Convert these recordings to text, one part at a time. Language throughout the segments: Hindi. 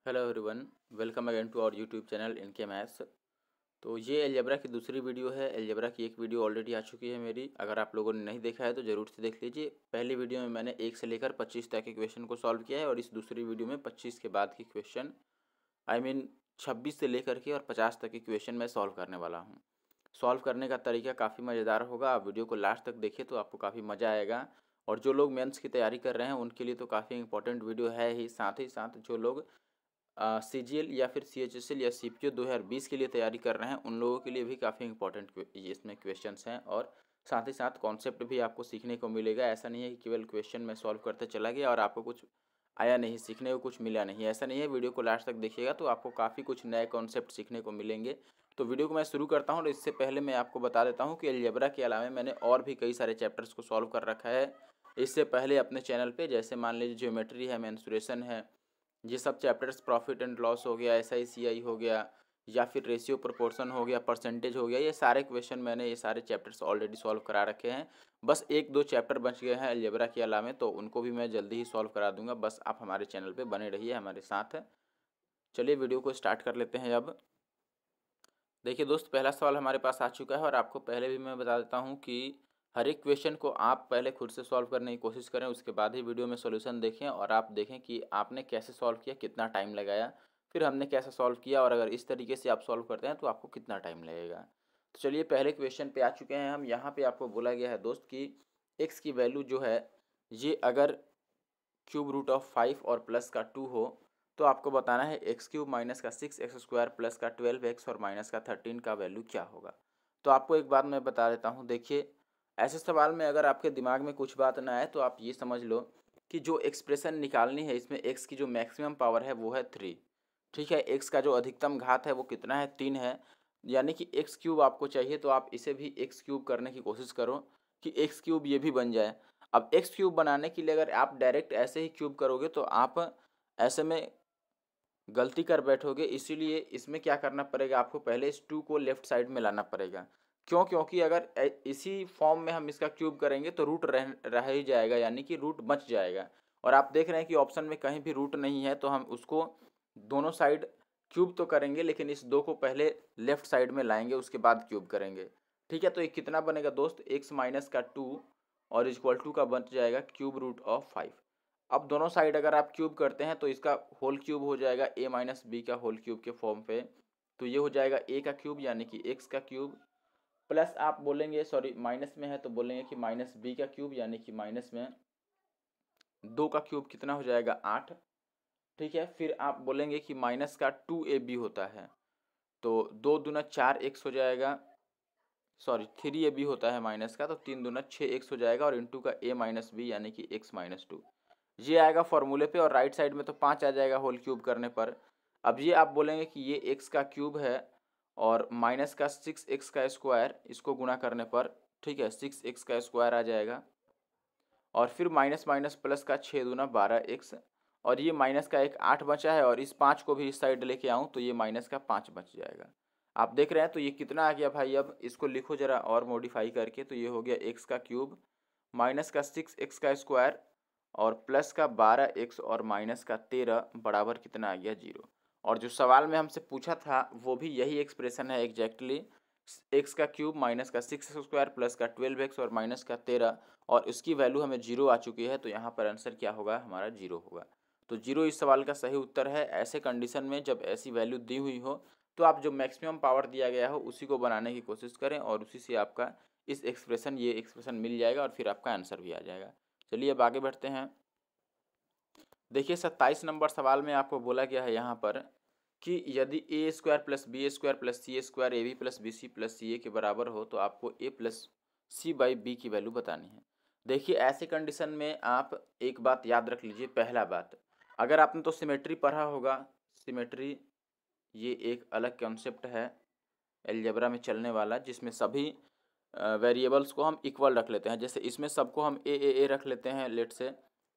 Hello everyone, welcome again to our YouTube channel इनके मैथ्स। तो ये अलजेब्रा की दूसरी वीडियो है। अलजेब्रा की एक वीडियो ऑलरेडी आ चुकी है मेरी। अगर आप लोगों ने नहीं देखा है तो ज़रूर से देख लीजिए। पहली वीडियो में मैंने 1 से लेकर 25 तक के क्वेश्चन को सॉल्व किया है और इस दूसरी वीडियो में 25 के बाद के क्वेश्चन 26 से लेकर के और 50 तक के क्वेश्चन मैं सॉल्व करने वाला हूँ। सॉल्व करने का तरीका काफ़ी मज़ेदार होगा। आप वीडियो को लास्ट तक देखिए तो आपको काफ़ी मज़ा आएगा। और जो लोग मेंस की तैयारी कर रहे हैं उनके लिए तो काफ़ी इंपॉर्टेंट वीडियो है ही साथ जो लोग सीजीएल या फिर सीएचएसएल या सीपीओ 2020 के लिए तैयारी कर रहे हैं उन लोगों के लिए भी काफ़ी इंपॉर्टेंट इसमें क्वेश्चंस हैं। और साथ ही साथ कॉन्सेप्ट भी आपको सीखने को मिलेगा। ऐसा नहीं है कि केवल क्वेश्चन में सॉल्व करते चला गया और आपको कुछ आया नहीं, सीखने को कुछ मिला नहीं, ऐसा नहीं है। वीडियो को लास्ट तक देखिएगा तो आपको काफ़ी कुछ नए कॉन्सेप्ट सीखने को मिलेंगे। तो वीडियो को मैं शुरू करता हूँ और इससे पहले मैं आपको बता देता हूँ कि अलजेब्रा के अलावा मैंने और भी कई सारे चैप्टर्स को सॉल्व कर रखा है इससे पहले अपने चैनल पे। जैसे मान लीजिए ज्योमेट्री है, मेंसुरेशन है, ये सब चैप्टर्स, प्रॉफिट एंड लॉस हो गया, एसआईसीआई हो गया, या फिर रेशियो प्रोपोर्शन हो गया, परसेंटेज हो गया, ये सारे क्वेश्चन मैंने ये सारे चैप्टर्स ऑलरेडी सॉल्व करा रखे हैं। बस 1-2 चैप्टर बच गए हैं अलजेब्रा के अलावा, तो उनको भी मैं जल्दी ही सॉल्व करा दूंगा। बस आप हमारे चैनल पे बने रहिए हमारे साथ। चलिए वीडियो को स्टार्ट कर लेते हैं। अब देखिए दोस्त, पहला सवाल हमारे पास आ चुका है और आपको पहले भी मैं बता देता हूँ कि हर एक क्वेश्चन को आप पहले खुद से सॉल्व करने की कोशिश करें, उसके बाद ही वीडियो में सॉल्यूशन देखें और आप देखें कि आपने कैसे सॉल्व किया, कितना टाइम लगाया, फिर हमने कैसे सॉल्व किया, और अगर इस तरीके से आप सॉल्व करते हैं तो आपको कितना टाइम लगेगा। तो चलिए पहले क्वेश्चन पे आ चुके हैं हम। यहाँ पे आपको बोला गया है दोस्त कि एक्स की वैल्यू जो है ये अगर क्यूब रूट ऑफ 5 और प्लस का 2 हो तो आपको बताना है एक्स क्यूब माइनस का 6x स्क्वायर प्लस का 12x और माइनस का 13 का वैल्यू क्या होगा। तो आपको एक बात मैं बता देता हूँ। देखिए, ऐसे सवाल में अगर आपके दिमाग में कुछ बात ना आए तो आप ये समझ लो कि जो एक्सप्रेशन निकालनी है इसमें एक्स की जो मैक्सिमम पावर है वो है 3। ठीक है, एक्स का जो अधिकतम घात है वो कितना है, 3 है। यानी कि एक्स क्यूब आपको चाहिए तो आप इसे भी एक्स क्यूब करने की कोशिश करो कि एक्स क्यूब ये भी बन जाए। अब एक्स क्यूब बनाने के लिए अगर आप डायरेक्ट ऐसे ही क्यूब करोगे तो आप ऐसे में गलती कर बैठोगे। इसीलिए इसमें क्या करना पड़ेगा, आपको पहले इस 2 को लेफ्ट साइड में लाना पड़ेगा। क्यों? क्योंकि अगर इसी फॉर्म में हम इसका क्यूब करेंगे तो रूट रह ही जाएगा, यानी कि रूट बच जाएगा। और आप देख रहे हैं कि ऑप्शन में कहीं भी रूट नहीं है, तो हम उसको दोनों साइड क्यूब तो करेंगे लेकिन इस 2 को पहले लेफ्ट साइड में लाएंगे, उसके बाद क्यूब करेंगे। ठीक है, तो ये कितना बनेगा दोस्त, एक्स माइनस का 2 और इक्वल टू का बच जाएगा क्यूब रूट ऑफ 5। अब दोनों साइड अगर आप क्यूब करते हैं तो इसका होल क्यूब हो जाएगा a माइनस बी का होल क्यूब के फॉर्म पे। तो ये हो जाएगा a का क्यूब यानी कि x का क्यूब, प्लस आप बोलेंगे, सॉरी माइनस में है तो बोलेंगे कि माइनस बी का क्यूब यानी कि माइनस में 2 का क्यूब कितना हो जाएगा 8। ठीक है, फिर आप बोलेंगे कि माइनस का 2ab होता है तो 2 दूना 4x हो जाएगा, सॉरी 3ab होता है माइनस का, तो 3 दूना 6x हो जाएगा और इंटू का a माइनस बी यानी कि x माइनस 2। ये आएगा फॉर्मूले पे और राइट साइड में तो 5 आ जाएगा होल क्यूब करने पर। अब ये आप बोलेंगे कि ये x का क्यूब है और माइनस का 6x का स्क्वायर, इसको गुणा करने पर, ठीक है, 6x का स्क्वायर आ जाएगा और फिर माइनस माइनस प्लस का 6 दूना 12x, और ये माइनस का एक 8 बचा है और इस 5 को भी इस साइड लेके आऊँ तो ये माइनस का 5 बच जाएगा। आप देख रहे हैं तो ये कितना आ गया भाई। अब इसको लिखो ज़रा और मॉडिफाई करके, तो ये हो गया x का क्यूब माइनस का 6x का स्क्वायर और प्लस का 12x और माइनस का 13 बराबर कितना आ गया 0। और जो सवाल में हमसे पूछा था वो भी यही एक्सप्रेशन है एग्जैक्टली, एक्स का क्यूब माइनस का 6 स्क्वायर प्लस का 12x और माइनस का 13, और उसकी वैल्यू हमें 0 आ चुकी है। तो यहाँ पर आंसर क्या होगा, हमारा 0 होगा। तो 0 इस सवाल का सही उत्तर है। ऐसे कंडीशन में जब ऐसी वैल्यू दी हुई हो तो आप जो मैक्सिमम पावर दिया गया हो उसी को बनाने की कोशिश करें और उसी से आपका इस एक्सप्रेशन ये एक्सप्रेशन मिल जाएगा और फिर आपका आंसर भी आ जाएगा। चलिए अब आगे बढ़ते हैं। देखिए 27 नंबर सवाल में आपको बोला गया है यहाँ पर कि यदि A square plus B square plus C square A B plus B C plus C A के बराबर हो तो आपको A plus C by B की वैल्यू बतानी है। देखिए ऐसे कंडीशन में आप एक बात याद रख लीजिए। पहला बात, अगर आपने तो सिमेट्री पढ़ा होगा, सिमेट्री ये एक अलग कॉन्सेप्ट है अलजेब्रा में चलने वाला, जिसमें सभी वेरिएबल्स को हम इक्वल रख लेते हैं। जैसे इसमें सबको हम ए रख लेते हैं लेट से,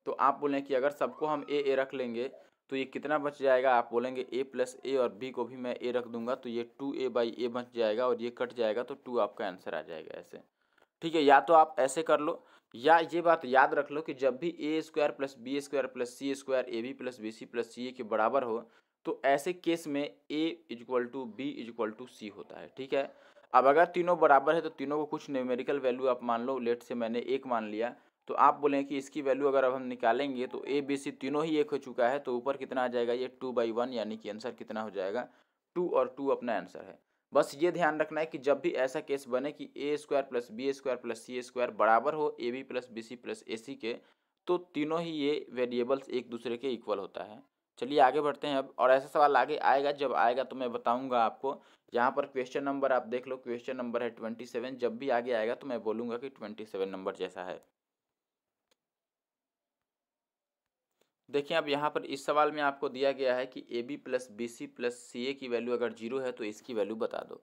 तो आप बोलें कि अगर सबको हम ए रख लेंगे तो ये कितना बच जाएगा, आप बोलेंगे ए प्लस ए और बी को भी मैं ए रख दूंगा तो ये 2a बाई ए बच जाएगा और ये कट जाएगा तो 2 आपका आंसर आ जाएगा ऐसे। ठीक है, या तो आप ऐसे कर लो या ये बात याद रख लो कि जब भी A square plus B square plus C square A B plus B C plus C A के बराबर हो तो ऐसे केस में A equal to B equal to C होता है, ठीक है। अब अगर तीनों बराबर है तो तीनों को कुछ न्यूमेरिकल वैल्यू आप मान लो, लेट से मैंने 1 मान लिया, तो आप बोलें कि इसकी वैल्यू अगर अब हम निकालेंगे तो ए बी सी तीनों ही 1 हो चुका है, तो ऊपर कितना आ जाएगा, ये 2/1, यानी कि आंसर कितना हो जाएगा 2, और 2 अपना आंसर है। बस ये ध्यान रखना है कि जब भी ऐसा केस बने कि A square plus B square plus C square बराबर हो A B plus B C plus A C के, तो तीनों ही ये वेरिएबल्स एक दूसरे के इक्वल होता है। चलिए आगे बढ़ते हैं अब, और ऐसा सवाल आगे आएगा, जब आएगा तो मैं बताऊंगा आपको। यहाँ पर क्वेश्चन नंबर आप देख लो, क्वेश्चन नंबर है 27, जब भी आगे आएगा तो मैं बोलूँगा कि 27 नंबर जैसा है। देखिए अब यहाँ पर इस सवाल में आपको दिया गया है कि A B plus B C plus C A की वैल्यू अगर 0 है तो इसकी वैल्यू बता दो।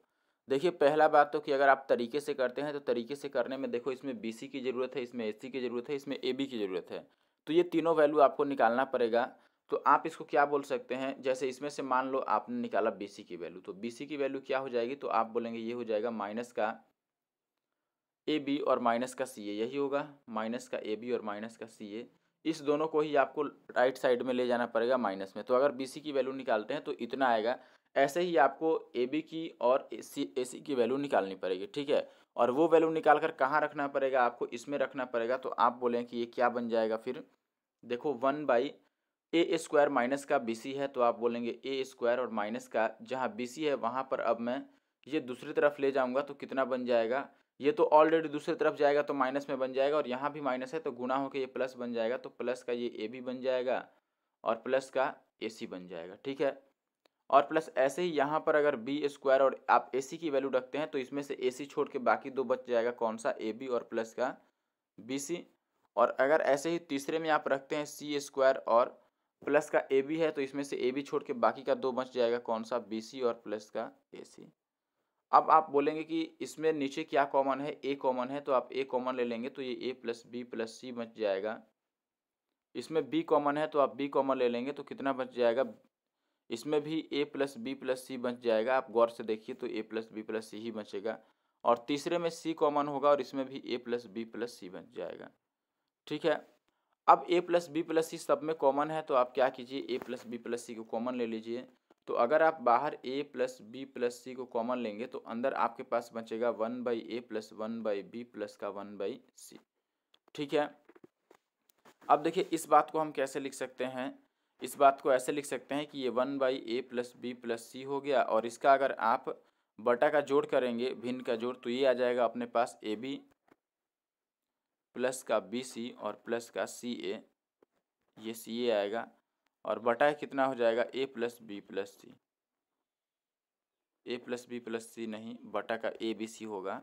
देखिए पहला बात तो कि अगर आप तरीके से करते हैं तो तरीके से करने में देखो, इसमें बी सी की ज़रूरत है, इसमें ए सी की ज़रूरत है, इसमें ए बी की ज़रूरत है, तो ये तीनों वैल्यू आपको निकालना पड़ेगा। तो आप इसको क्या बोल सकते हैं, जैसे इसमें से मान लो आपने निकाला बी सी की वैल्यू, तो बी सी की वैल्यू क्या हो जाएगी, तो आप बोलेंगे ये हो जाएगा माइनस का ए बी और माइनस का सी ए, यही होगा माइनस का ए बी और माइनस का सी ए। इस दोनों को ही आपको राइट साइड में ले जाना पड़ेगा माइनस में, तो अगर बी सी की वैल्यू निकालते हैं तो इतना आएगा। ऐसे ही आपको ए बी की और ए सी की वैल्यू निकालनी पड़ेगी, ठीक है। और वो वैल्यू निकाल कर कहाँ रखना पड़ेगा, आपको इसमें रखना पड़ेगा। तो आप बोलें कि ये क्या बन जाएगा फिर, देखो 1/a² माइनस का बी सी है, तो आप बोलेंगे a² और माइनस का जहाँ बी सी है वहाँ पर अब मैं ये दूसरी तरफ ले जाऊँगा तो कितना बन जाएगा, ये तो ऑलरेडी दूसरी तरफ जाएगा तो माइनस में बन जाएगा, और यहाँ भी माइनस है तो गुना होकर ये प्लस बन जाएगा, तो प्लस का ये ए बी बन जाएगा और प्लस का ए सी बन जाएगा, ठीक है। और प्लस ऐसे ही यहाँ पर अगर b² और आप ए सी की वैल्यू रखते हैं तो इसमें से ए सी छोड़ के बाकी दो बच जाएगा, कौन सा, ए बी और प्लस का बी सी। और अगर ऐसे ही तीसरे में आप रखते हैं c² और प्लस का ए बी है, तो इसमें से ए बी छोड़ के बाकी का दो बच जाएगा, कौन सा, बी सी और प्लस का ए सी। अब आप बोलेंगे कि इसमें नीचे क्या कॉमन है, ए कॉमन है, तो आप ए कॉमन ले लेंगे तो ये ए प्लस बी प्लस सी बच जाएगा। इसमें बी कॉमन है तो आप बी कॉमन ले लेंगे तो कितना बच जाएगा, इसमें भी ए प्लस बी प्लस सी बच जाएगा। आप गौर से देखिए तो ए प्लस बी प्लस सी ही बचेगा। और तीसरे में सी कॉमन होगा और इसमें भी ए प्लस बी प्लस सी बच जाएगा, ठीक है। अब ए प्लस बी प्लस सी सब में कॉमन है तो आप क्या कीजिए, ए प्लस बी प्लस सी को कॉमन ले लीजिए। तो अगर आप बाहर ए प्लस बी प्लस सी को कॉमन लेंगे तो अंदर आपके पास बचेगा 1/a प्लस 1/b प्लस का 1/c, ठीक है। अब देखिए इस बात को हम कैसे लिख सकते हैं, इस बात को ऐसे लिख सकते हैं कि ये 1/a प्लस बी प्लस सी हो गया, और इसका अगर आप बटा का जोड़ करेंगे, भिन्न का जोड़, तो ये आ जाएगा अपने पास ए बी प्लस का बी सी और प्लस का सी ए, ये सी ए आएगा, और बटा कितना हो जाएगा, ए प्लस बी प्लस सी, ए प्लस बी प्लस सी नहीं, बटा का ए बी सी होगा,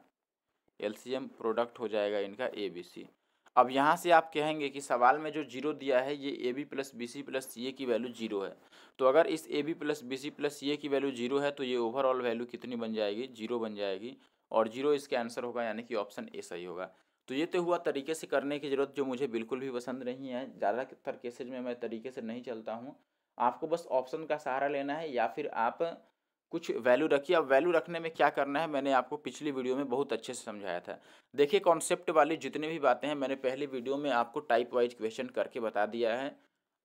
एलसीएम प्रोडक्ट हो जाएगा इनका ए बी सी। अब यहाँ से आप कहेंगे कि सवाल में जो जीरो दिया है ये A B plus B C plus C A की वैल्यू जीरो है, तो अगर इस A B plus B C plus C A की वैल्यू जीरो है तो ये ओवरऑल वैल्यू कितनी बन जाएगी, जीरो बन जाएगी, और जीरो इसका आंसर होगा, यानी कि ऑप्शन ए सही होगा। तो ये तो हुआ तरीके से करने की ज़रूरत, जो मुझे बिल्कुल भी पसंद नहीं है। ज़्यादातर केसेज में मैं तरीके से नहीं चलता हूँ, आपको बस ऑप्शन का सहारा लेना है या फिर आप कुछ वैल्यू रखिए। अब वैल्यू रखने में क्या करना है, मैंने आपको पिछली वीडियो में बहुत अच्छे से समझाया था। देखिए कॉन्सेप्ट वाली जितनी भी बातें हैं मैंने पहली वीडियो में आपको टाइप वाइज क्वेश्चन करके बता दिया है,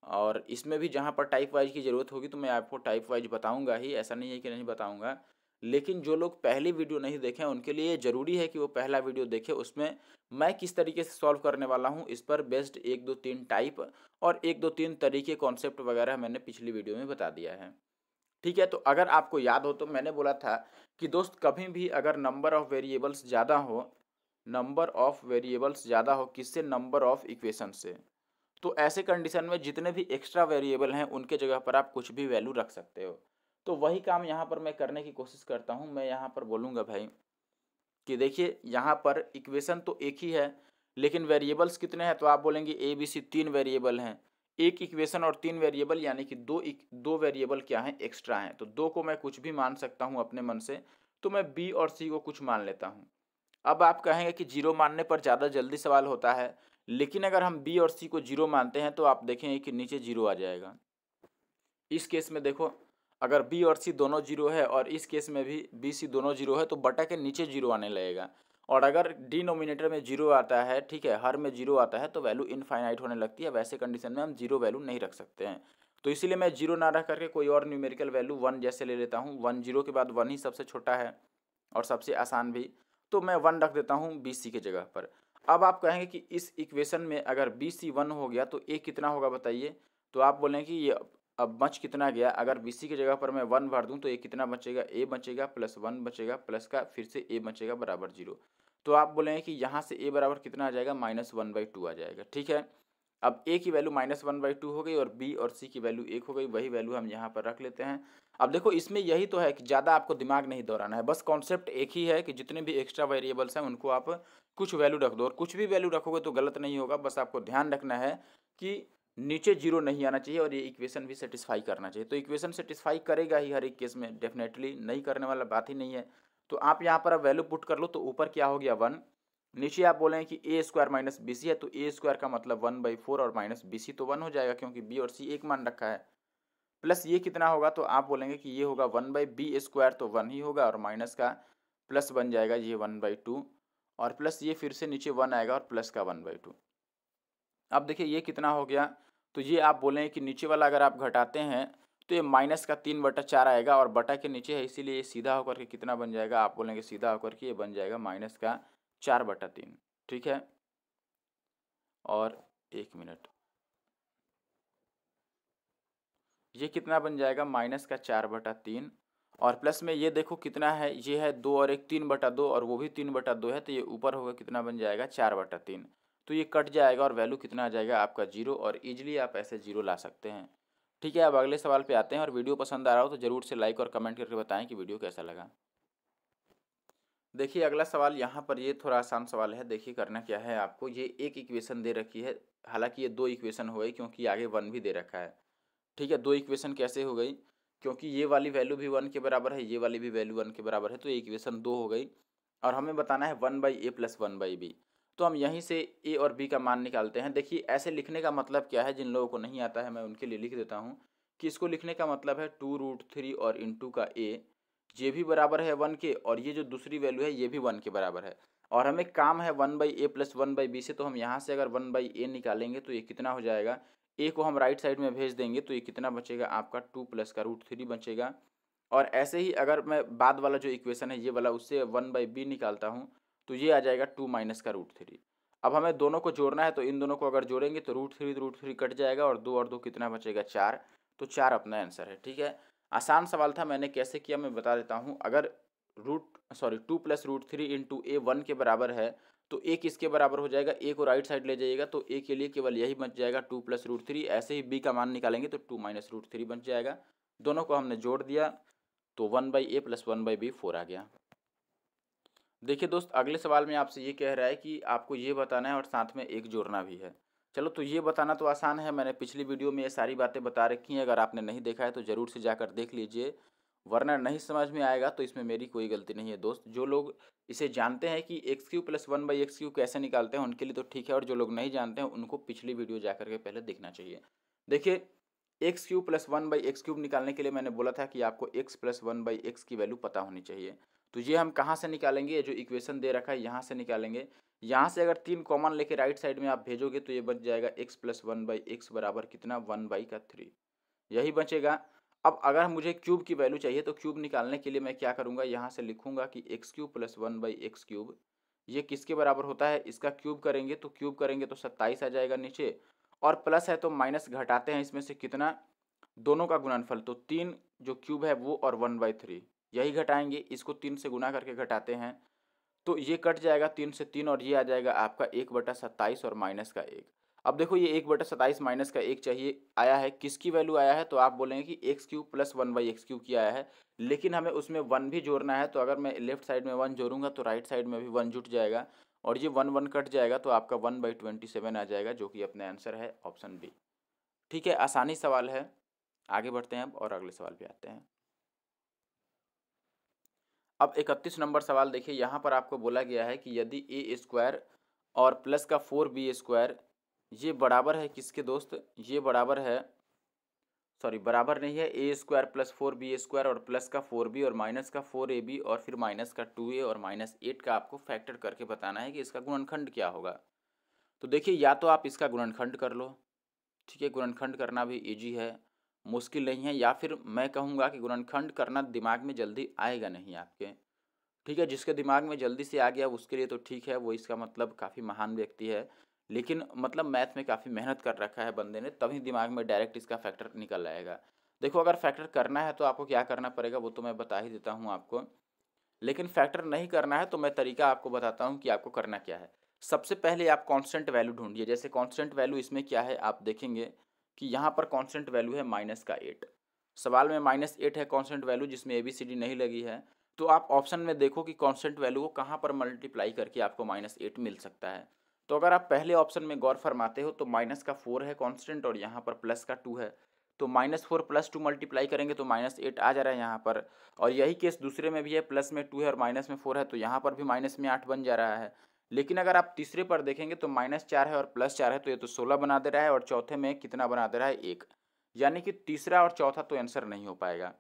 और इसमें भी जहाँ पर टाइप वाइज की ज़रूरत होगी तो मैं आपको टाइप वाइज बताऊँगा ही, ऐसा नहीं है कि नहीं बताऊँगा। लेकिन जो लोग पहली वीडियो नहीं देखें उनके लिए ज़रूरी है कि वो पहला वीडियो देखें, उसमें मैं किस तरीके से सॉल्व करने वाला हूँ इस पर बेस्ड 1 2 3 टाइप और 1 2 3 तरीके कॉन्सेप्ट वगैरह मैंने पिछली वीडियो में बता दिया है, ठीक है। तो अगर आपको याद हो तो मैंने बोला था कि दोस्त कभी भी अगर नंबर ऑफ़ वेरिएबल्स ज़्यादा हो, नंबर ऑफ़ वेरिएबल्स ज़्यादा हो किससे, नंबर ऑफ़ इक्वेशन से, तो ऐसे कंडीशन में जितने भी एक्स्ट्रा वेरिएबल हैं उनके जगह पर आप कुछ भी वैल्यू रख सकते हो। तो वही काम यहाँ पर मैं करने की कोशिश करता हूँ। मैं यहाँ पर बोलूँगा भाई कि देखिए यहाँ पर इक्वेशन तो एक ही है लेकिन वेरिएबल्स कितने हैं, तो आप बोलेंगे ए बी सी 3 वेरिएबल हैं, एक इक्वेशन और 3 वेरिएबल, यानी कि दो वेरिएबल क्या हैं, एक्स्ट्रा हैं। तो दो को मैं कुछ भी मान सकता हूँ अपने मन से, तो मैं बी और सी को कुछ मान लेता हूँ। अब आप कहेंगे कि जीरो मानने पर ज़्यादा जल्दी सवाल होता है, लेकिन अगर हम बी और सी को जीरो मानते हैं तो आप देखेंगे कि नीचे जीरो आ जाएगा। इस केस में देखो अगर बी और सी दोनों जीरो है और इस केस में भी बी सी दोनों जीरो है तो बटा के नीचे जीरो आने लगेगा, और अगर डिनोमिनेटर में जीरो आता है, ठीक है, हर में जीरो आता है तो वैल्यू इनफाइनाइट होने लगती है। वैसे कंडीशन में हम जीरो वैल्यू नहीं रख सकते हैं। तो इसीलिए मैं 0 ना रख करके कोई और न्यूमेरिकल वैल्यू 1 जैसे ले लेता हूँ। 1 0 के बाद 1 ही सबसे छोटा है और सबसे आसान भी, तो मैं 1 रख देता हूँ BC की जगह पर। अब आप कहेंगे कि इस इक्वेशन में अगर BC 1 हो गया तो A कितना होगा बताइए। तो आप बोलेंगे कि ये अब बच कितना गया, अगर BC की जगह पर मैं 1 भर दूँ तो A कितना बचेगा, A बचेगा प्लस 1 बचेगा प्लस का फिर से A बचेगा बराबर 0। तो आप बोलेंगे कि यहाँ से A बराबर कितना आ जाएगा, -1/2 आ जाएगा। ठीक है, अब A की वैल्यू -1/2 हो गई और B और C की वैल्यू 1 हो गई, वही वैल्यू हम यहाँ पर रख लेते हैं। अब देखो इसमें यही तो है कि ज़्यादा आपको दिमाग नहीं दौड़ाना है, बस कॉन्सेप्ट एक ही है कि जितने भी एक्स्ट्रा वेरिएबल्स हैं उनको आप कुछ वैल्यू रख दो, और कुछ भी वैल्यू रखोगे तो गलत नहीं होगा। बस आपको ध्यान रखना है कि नीचे 0 नहीं आना चाहिए और ये इक्वेशन भी सेटिस्फाई करना चाहिए। तो इक्वेशन सेटिस्फाई करेगा ही हर एक केस में, डेफिनेटली नहीं करने वाला बात ही नहीं है। तो आप यहाँ पर अब वैल्यू पुट कर लो, तो ऊपर क्या हो गया 1, नीचे आप बोलें कि A² माइनस BC है, तो A² का मतलब 1/4 और माइनस BC तो 1 हो जाएगा क्योंकि B और C एक मान रखा है। प्लस ये कितना होगा, तो आप बोलेंगे कि ये होगा 1/B² तो 1 ही होगा, और माइनस का प्लस बन जाएगा ये 1/2, और प्लस ये फिर से नीचे 1 आएगा और प्लस का 1/2। अब देखिए ये कितना हो गया, तो ये आप बोलें कि नीचे वाला अगर आप घटाते हैं तो ये माइनस का 3/4 आएगा, और बटा के नीचे है इसीलिए ये सीधा होकर के कितना बन जाएगा, आप बोलेंगे सीधा होकर के ये बन जाएगा माइनस का 4/3। ठीक है, और 1 मिनट, ये कितना बन जाएगा, माइनस का 4/3, और प्लस में ये देखो कितना है, ये है 2 और 1 3/2, और वो भी 3/2 है, तो ये ऊपर होगा कितना बन जाएगा 4/3। तो ये कट जाएगा और वैल्यू कितना आ जाएगा आपका 0, और ईजिली आप ऐसे 0 ला सकते हैं। ठीक है, अब अगले सवाल पे आते हैं, और वीडियो पसंद आ रहा हो तो ज़रूर से लाइक और कमेंट करके बताएं कि वीडियो कैसा लगा। देखिए अगला सवाल यहाँ पर ये थोड़ा आसान सवाल है। देखिए करना क्या है आपको, ये एक इक्वेशन दे रखी है, हालांकि ये 2 इक्वेशन हो गई क्योंकि आगे 1 भी दे रखा है। ठीक है, 2 इक्वेशन कैसे हो गई, क्योंकि ये वाली वैल्यू भी 1 के बराबर है, ये वाली भी वैल्यू 1 के बराबर है, तो ये इक्वेशन 2 हो गई, और हमें बताना है 1/A प्लस 1/B। तो हम यहीं से A और B का मान निकालते हैं। देखिए ऐसे लिखने का मतलब क्या है, जिन लोगों को नहीं आता है मैं उनके लिए लिख देता हूँ कि इसको लिखने का मतलब है 2√3 और इंटू का A, ये भी बराबर है 1 के, और ये जो दूसरी वैल्यू है ये भी 1 के बराबर है, और हमें काम है 1/A प्लस 1/B से। तो हम यहाँ से अगर 1/A निकालेंगे तो ये कितना हो जाएगा, A को हम राइट साइड में भेज देंगे तो ये कितना बचेगा आपका 2 प्लस का √3 बचेगा। और ऐसे ही अगर मैं बाद वाला जो इक्वेशन है ये वाला, उससे 1/B निकालता हूँ तो ये आ जाएगा 2 माइनस का √3। अब हमें दोनों को जोड़ना है, तो इन दोनों को अगर जोड़ेंगे तो √3 कट जाएगा, और 2 और 2 कितना बचेगा 4, तो 4 अपना आंसर है। ठीक है, आसान सवाल था, मैंने कैसे किया मैं बता देता हूँ। अगर 2 प्लस √3 इंटू A 1 के बराबर है तो A किसके बराबर हो जाएगा, A को राइट साइड ले जाइएगा तो A के लिए केवल यही बच जाएगा 2 प्लस √3। ऐसे ही B का मान निकालेंगे तो 2 माइनस √3 बच जाएगा। दोनों को हमने जोड़ दिया तो 1/A प्लस 1/B 4 आ गया। देखिए दोस्त अगले सवाल में आपसे ये कह रहा है कि आपको ये बताना है और साथ में एक जोड़ना भी है। चलो तो ये बताना तो आसान है, मैंने पिछली वीडियो में ये सारी बातें बता रखी हैं, अगर आपने नहीं देखा है तो ज़रूर से जाकर देख लीजिए, वरना नहीं समझ में आएगा तो इसमें मेरी कोई गलती नहीं है दोस्त। जो लोग इसे जानते हैं कि x³ प्लस 1/x³ कैसे निकालते हैं उनके लिए तो ठीक है, और जो लोग नहीं जानते हैं उनको पिछली वीडियो जा के पहले देखना चाहिए। देखिए x³ प्लस 1/x³ निकालने के लिए मैंने बोला था कि आपको x प्लस 1/x की वैल्यू पता होनी चाहिए। तो ये हम कहाँ से निकालेंगे, ये जो इक्वेशन दे रखा है यहाँ से निकालेंगे। यहाँ से अगर 3 कॉमन लेके राइट साइड में आप भेजोगे तो ये बच जाएगा x प्लस 1/x बराबर कितना 1/3, यही बचेगा। अब अगर मुझे क्यूब की वैल्यू चाहिए तो क्यूब निकालने के लिए मैं क्या करूँगा, यहाँ से लिखूँगा कि x³ प्लस 1/x³ ये किसके बराबर होता है, इसका क्यूब करेंगे तो 27 आ जाएगा नीचे, और प्लस है तो माइनस घटाते हैं इसमें से कितना, दोनों का गुणनफल, तो 3 जो क्यूब है वो और 1/3 यही घटाएंगे, इसको 3 से गुना करके घटाते हैं तो ये कट जाएगा 3 से 3, और ये आ जाएगा आपका 1/27 और माइनस का 1। अब देखो ये 1/27 माइनस का 1 चाहिए आया है, किसकी वैल्यू आया है, तो आप बोलेंगे कि x³ प्लस 1/x³ की आया है, लेकिन हमें उसमें 1 भी जोड़ना है। तो अगर मैं लेफ्ट साइड में 1 जोड़ूंगा तो राइट साइड में भी 1 जुट जाएगा, और ये 1 1 कट जाएगा तो आपका 1/27 आ जाएगा, जो कि अपना आंसर है ऑप्शन बी। ठीक है, आसानी सवाल है। आगे बढ़ते हैं अब और अगले सवाल पे आते हैं। अब 31 नंबर सवाल देखिए, यहाँ पर आपको बोला गया है कि यदि A² और प्लस का 4B² ये बराबर है किसके दोस्त, ये बराबर है, सॉरी बराबर नहीं है, A² प्लस 4B² और प्लस का 4B और माइनस का 4AB और फिर माइनस का 2A और -8 का आपको फैक्टर करके बताना है कि इसका गुणनखंड क्या होगा। तो देखिए या तो आप इसका गुणनखंड कर लो, ठीक है, गुणनखंड करना भी ईजी है, मुश्किल नहीं है, या फिर मैं कहूँगा कि गुणनखंड करना दिमाग में जल्दी आएगा नहीं आपके। ठीक है, जिसके दिमाग में जल्दी से आ गया उसके लिए तो ठीक है, वो इसका मतलब काफ़ी महान व्यक्ति है। लेकिन मतलब मैथ में काफ़ी मेहनत कर रखा है बंदे ने, तभी दिमाग में डायरेक्ट इसका फैक्टर निकल आएगा। देखो, अगर फैक्टर करना है तो आपको क्या करना पड़ेगा वो तो मैं बता ही देता हूँ आपको। लेकिन फैक्टर नहीं करना है तो मैं तरीका आपको बताता हूँ कि आपको करना क्या है। सबसे पहले आप कांस्टेंट वैल्यू ढूंढिए। जैसे कांस्टेंट वैल्यू इसमें क्या है, आप देखेंगे कि यहाँ पर कांस्टेंट वैल्यू है -8। सवाल में -8 है कांस्टेंट वैल्यू, जिसमें ABCD नहीं लगी है। तो आप ऑप्शन में देखो कि कांस्टेंट वैल्यू को कहाँ पर मल्टीप्लाई करके आपको -8 मिल सकता है। तो अगर आप पहले ऑप्शन में गौर फरमाते हो तो -4 है कांस्टेंट और यहाँ पर +2 है। तो -4 +2 मल्टीप्लाई करेंगे तो -8 आ जा रहा है यहाँ पर। और यही केस दूसरे में भी है, प्लस में 2 है और माइनस में 4 है, तो यहाँ पर भी माइनस में 8 बन जा रहा है। लेकिन अगर आप तीसरे पर देखेंगे तो -4 है और +4 है, तो ये तो 16 बना दे रहा है और चौथे में कितना बना दे रहा है, 1। यानी कि तीसरा और चौथा तो आंसर नहीं हो पाएगा।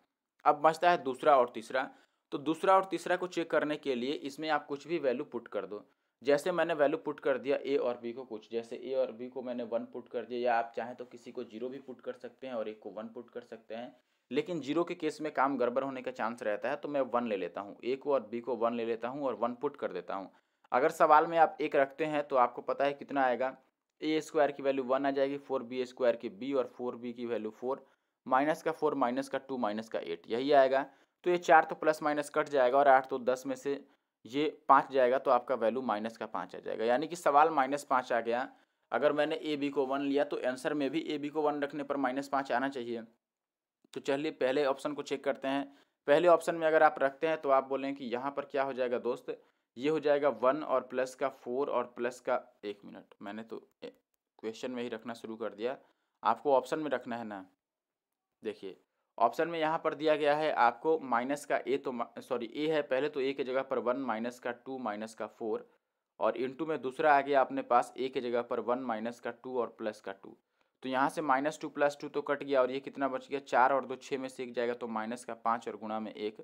अब बचता है दूसरा और तीसरा। तो दूसरा और तीसरा को चेक करने के लिए इसमें आप कुछ भी वैल्यू पुट कर दो। जैसे मैंने वैल्यू पुट कर दिया ए और बी को कुछ, जैसे ए और बी को मैंने 1 पुट कर दिया, या आप चाहें तो किसी को 0 भी पुट कर सकते हैं और एक को 1 पुट कर सकते हैं। लेकिन 0 के केस में काम गड़बड़ होने का चांस रहता है, तो मैं 1 ले लेता हूँ। ए को और बी को 1 ले लेता हूँ और 1 पुट कर देता हूँ। अगर सवाल में आप 1 रखते हैं तो आपको पता है कितना आएगा, ए स्क्वायर की वैल्यू 1 आ जाएगी, 4b स्क्वायर की b और 4b की वैल्यू 4, माइनस का 4 माइनस का 2 माइनस का 8, यही आएगा। तो ये 4 तो प्लस माइनस कट जाएगा और 8 तो 10 में से ये 5 जाएगा, तो आपका वैल्यू -5 आ जाएगा। यानी कि सवाल -5 आ गया। अगर मैंने ए बी को 1 लिया तो आंसर में भी ए बी को 1 रखने पर -5 आना चाहिए। तो चलिए पहले ऑप्शन को चेक करते हैं। पहले ऑप्शन में अगर आप रखते हैं तो आप बोलें कि यहाँ पर क्या हो जाएगा दोस्त, ये हो जाएगा 1 और प्लस का 4 और प्लस का, 1 मिनट, मैंने तो क्वेश्चन में ही रखना शुरू कर दिया, आपको ऑप्शन में रखना है ना। देखिए ऑप्शन में यहाँ पर दिया गया है आपको माइनस का ए, तो सॉरी ए है पहले, तो ए की जगह पर 1 माइनस का 2 माइनस का 4 और इनटू में दूसरा आ गया अपने पास ए की जगह पर 1 माइनस का 2 और प्लस का 2। तो यहाँ से -2 + 2 तो कट गया और ये कितना बच गया, 4 और 2 6 में से 1 जाएगा, तो -5 और गुणा में 1,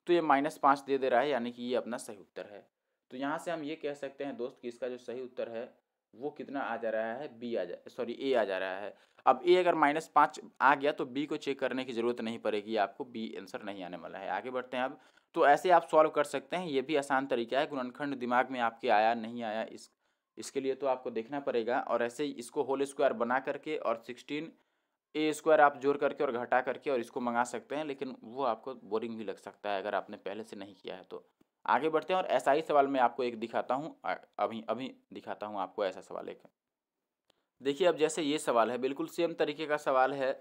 तो ये -5 दे दे रहा है, यानी कि ये अपना सही उत्तर है। तो यहाँ से हम ये कह सकते हैं दोस्त कि इसका जो सही उत्तर है वो कितना आ जा रहा है, बी आ जा सॉरी ए आ जा रहा है। अब ए अगर -5 आ गया तो बी को चेक करने की ज़रूरत नहीं पड़ेगी आपको, बी आंसर नहीं आने वाला है। आगे बढ़ते हैं अब। तो ऐसे आप सॉल्व कर सकते हैं, ये भी आसान तरीका है। गुणनखंड दिमाग में आपके आया नहीं आया, इसके लिए तो आपको देखना पड़ेगा। और ऐसे ही इसको होल स्क्वायर बना करके और 16 ए स्क्वायर आप जोड़ करके और घटा करके और इसको मंगा सकते हैं, लेकिन वो आपको बोरिंग भी लग सकता है अगर आपने पहले से नहीं किया है तो। आगे बढ़ते हैं और ऐसा ही सवाल मैं आपको एक दिखाता हूँ, अभी अभी दिखाता हूँ आपको ऐसा सवाल एक। देखिए अब जैसे ये सवाल है, बिल्कुल सेम तरीके का सवाल है।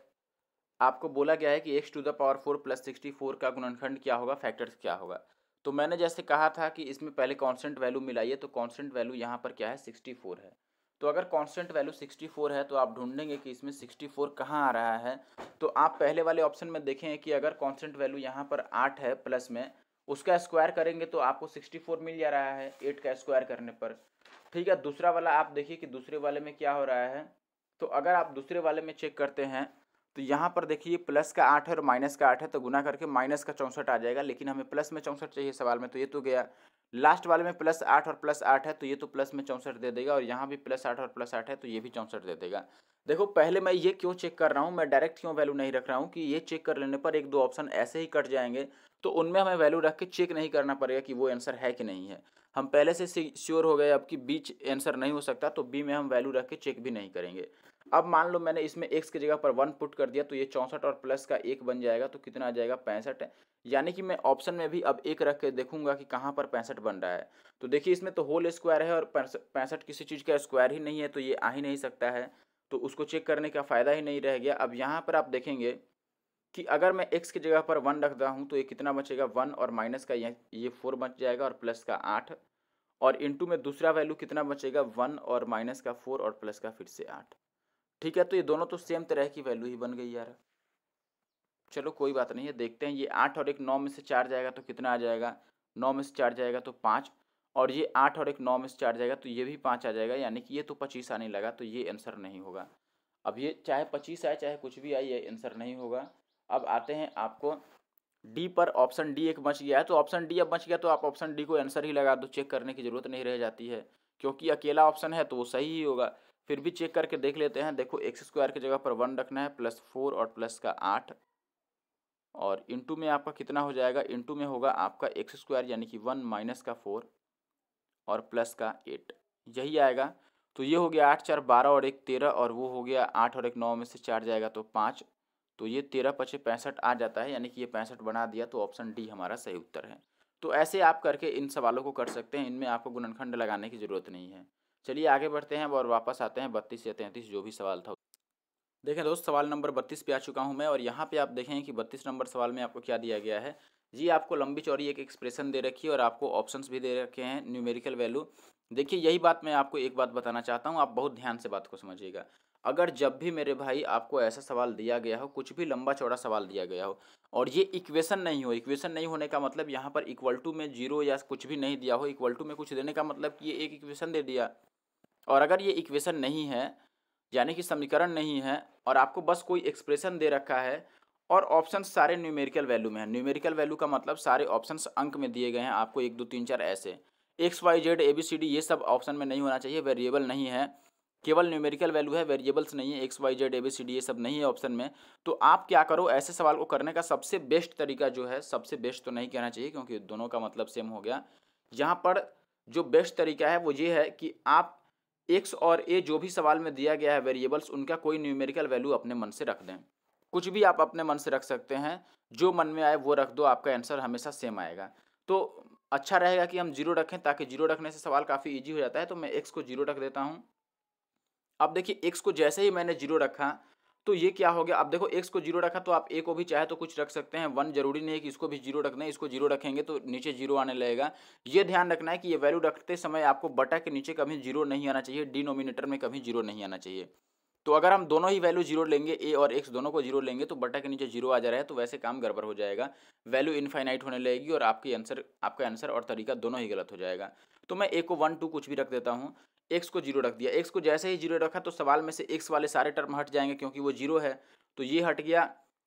आपको बोला गया है कि x⁴ + 64 का गुणनखंड क्या होगा, फैक्टर्स क्या होगा। तो मैंने जैसे कहा था कि इसमें पहले कांस्टेंट वैल्यू मिलाइए, तो कांस्टेंट वैल्यू यहाँ पर क्या है, 64 है। तो अगर कांस्टेंट वैल्यू 64 है तो आप ढूंढेंगे कि इसमें 64 कहाँ आ रहा है। तो आप पहले वाले ऑप्शन में देखेंगे कि अगर कांस्टेंट वैल्यू यहाँ पर 8 है प्लस में, उसका स्क्वायर करेंगे तो आपको 64 मिल जा रहा है 8 का स्क्वायर करने पर। ठीक है, दूसरा वाला आप देखिए कि दूसरे वाले में क्या हो रहा है। तो अगर आप दूसरे वाले में चेक करते हैं तो यहाँ पर देखिए प्लस का 8 है और माइनस का 8 है, तो गुना करके माइनस का 64 आ जाएगा, लेकिन हमें प्लस में 64 चाहिए सवाल में, तो ये तो गया। लास्ट वाले में +8 और +8 है, तो ये तो प्लस में 64 दे देगा, और यहाँ भी +8 और +8 है, तो ये भी 64 दे देगा। देखो पहले मैं ये क्यों चेक कर रहा हूँ, मैं डायरेक्ट क्यों वैल्यू नहीं रख रहा हूँ कि ये चेक कर लेने पर एक दो ऑप्शन ऐसे ही कट जाएंगे, तो उनमें हमें वैल्यू रख के चेक नहीं करना पड़ेगा कि वो आंसर है कि नहीं है। हम पहले से श्योर हो गए अब कि बी आंसर नहीं हो सकता, तो बी में हम वैल्यू रख के चेक भी नहीं करेंगे। अब मान लो मैंने इसमें x की जगह पर 1 पुट कर दिया, तो ये 64 और प्लस का 1 बन जाएगा, तो कितना आ जाएगा, 65 है। यानी कि मैं ऑप्शन में भी अब 1 रख के देखूंगा कि कहाँ पर 65 बन रहा है। तो देखिए इसमें तो होल स्क्वायर है और 65 किसी चीज़ का स्क्वायर ही नहीं है, तो ये आ ही नहीं सकता है, तो उसको चेक करने का फ़ायदा ही नहीं रह गया। अब यहाँ पर आप देखेंगे कि अगर मैं x की जगह पर 1 रखता हूँ तो ये कितना बचेगा, 1 और माइनस का ये 4 बच जाएगा और प्लस का 8, और इनटू में दूसरा वैल्यू कितना बचेगा, 1 और माइनस का 4 और प्लस का फिर से 8। ठीक है, तो ये दोनों तो सेम तरह की वैल्यू ही बन गई यार। चलो कोई बात नहीं है, देखते हैं। ये 8 और एक 9 में से 4 जाएगा तो कितना आ जाएगा, 9 में से 4 जाएगा तो 5, और ये 8 और एक 9 में से 4 जाएगा तो ये भी 5 आ जाएगा, यानी कि ये तो 25 आने लगा, तो ये आंसर नहीं होगा। अब ये चाहे 25 आए चाहे कुछ भी आए, ये आंसर नहीं होगा। अब आते हैं आपको डी पर, ऑप्शन डी एक बच गया है, तो ऑप्शन डी अब बच गया तो आप ऑप्शन डी को आंसर ही लगा दो, चेक करने की जरूरत नहीं रह जाती है, क्योंकि अकेला ऑप्शन है तो वो सही ही होगा। फिर भी चेक करके देख लेते हैं। देखो एक्स स्क्वायर की जगह पर 1 रखना है, प्लस 4 और प्लस का 8, और इंटू में आपका कितना हो जाएगा, इंटू में होगा आपका एक्स स्क्वायर यानी कि 1 माइनस का 4 और प्लस का 8, यही आएगा। तो ये हो गया 8 4 12 और 1 13, और वो हो गया 8 और 1 9 में से 4 जाएगा तो 5, तो ये 13 पचे 65 आ जाता है, यानी कि ये 65 बना दिया, तो ऑप्शन डी हमारा सही उत्तर है। तो ऐसे आप करके इन सवालों को कर सकते हैं, इनमें आपको गुणनखंड लगाने की ज़रूरत नहीं है। चलिए आगे बढ़ते हैं और वापस आते हैं 32 या 33 जो भी सवाल था। देखें दोस्त, सवाल नंबर 32 पे आ चुका हूं मैं, और यहाँ पे आप देखें कि 32 नंबर सवाल में आपको क्या दिया गया है जी। आपको लंबी चौड़ी एक एक्सप्रेशन दे रखी है और आपको ऑप्शंस भी दे रखे हैं, न्यूमेरिकल वैल्यू। देखिए यही बात मैं आपको एक बात बताना चाहता हूँ, आप बहुत ध्यान से बात को समझिएगा। अगर जब भी मेरे भाई आपको ऐसा सवाल दिया गया हो, कुछ भी लंबा चौड़ा सवाल दिया गया हो, और ये इक्वेशन नहीं हो, इक्वेशन नहीं होने का मतलब यहाँ पर इक्वल टू में जीरो या कुछ भी नहीं दिया हो, इक्वल टू में कुछ देने का मतलब कि ये एक इक्वेशन दे दिया, और अगर ये इक्वेशन नहीं है यानी कि समीकरण नहीं है, और आपको बस कोई एक्सप्रेशन दे रखा है, और ऑप्शन सारे न्यूमेरिकल वैल्यू में है। न्यूमेरिकल वैल्यू का मतलब सारे ऑप्शंस अंक में दिए गए हैं आपको, 1 2 3 4 ऐसे, X Y Z A B C D ये सब ऑप्शन में नहीं होना चाहिए, वेरिएबल नहीं है, केवल न्यूमेरिकल वैल्यू है, वेरिएबल्स नहीं है, X Y Z A B C D ये सब नहीं है ऑप्शन में। तो आप क्या करो, ऐसे सवाल को करने का सबसे बेस्ट तरीका जो है, सबसे बेस्ट तो नहीं कहना चाहिए क्योंकि दोनों का मतलब सेम हो गया, यहाँ पर जो बेस्ट तरीका है वो ये है कि आप एक्स और ए जो भी सवाल में दिया गया है वेरिएबल्स, उनका कोई न्यूमेरिकल वैल्यू अपने मन से रख दें। कुछ भी आप अपने मन से रख सकते हैं, जो मन में आए वो रख दो, आपका आंसर हमेशा सेम आएगा। तो अच्छा रहेगा कि हम जीरो रखें, ताकि जीरो रखने से सवाल काफ़ी ईजी हो जाता है। तो मैं एक्स को जीरो रख देता हूँ। अब देखिए एक्स को जैसे ही मैंने जीरो रखा तो ये क्या हो गया, अब देखो एक्स को जीरो रखा तो आप ए को भी चाहे तो कुछ रख सकते हैं, 1 जरूरी नहीं है कि इसको भी जीरो रखना है, इसको जीरो रखेंगे तो नीचे जीरो आने लगेगा। ये ध्यान रखना है कि ये वैल्यू रखते समय आपको बटा के नीचे कभी जीरो नहीं आना चाहिए, डिनोमिनेटर में कभी जीरो नहीं आना चाहिए। तो अगर हम दोनों ही वैल्यू जीरो लेंगे, ए और एक्स दोनों को जीरो लेंगे, तो बटा के नीचे जीरो आ जा रहा है, तो वैसे काम गड़बड़ हो जाएगा, वैल्यू इनफाइनाइट होने लगेगी और आपका आंसर और तरीका दोनों ही गलत हो जाएगा। तो मैं ए को 1 2 कुछ भी रख देता हूँ, एक्स को जीरो रख दिया। एक्स को जैसे ही जीरो रखा तो सवाल में से एक्स वाले सारे टर्म हट जाएंगे क्योंकि वो जीरो है, तो ये हट गया,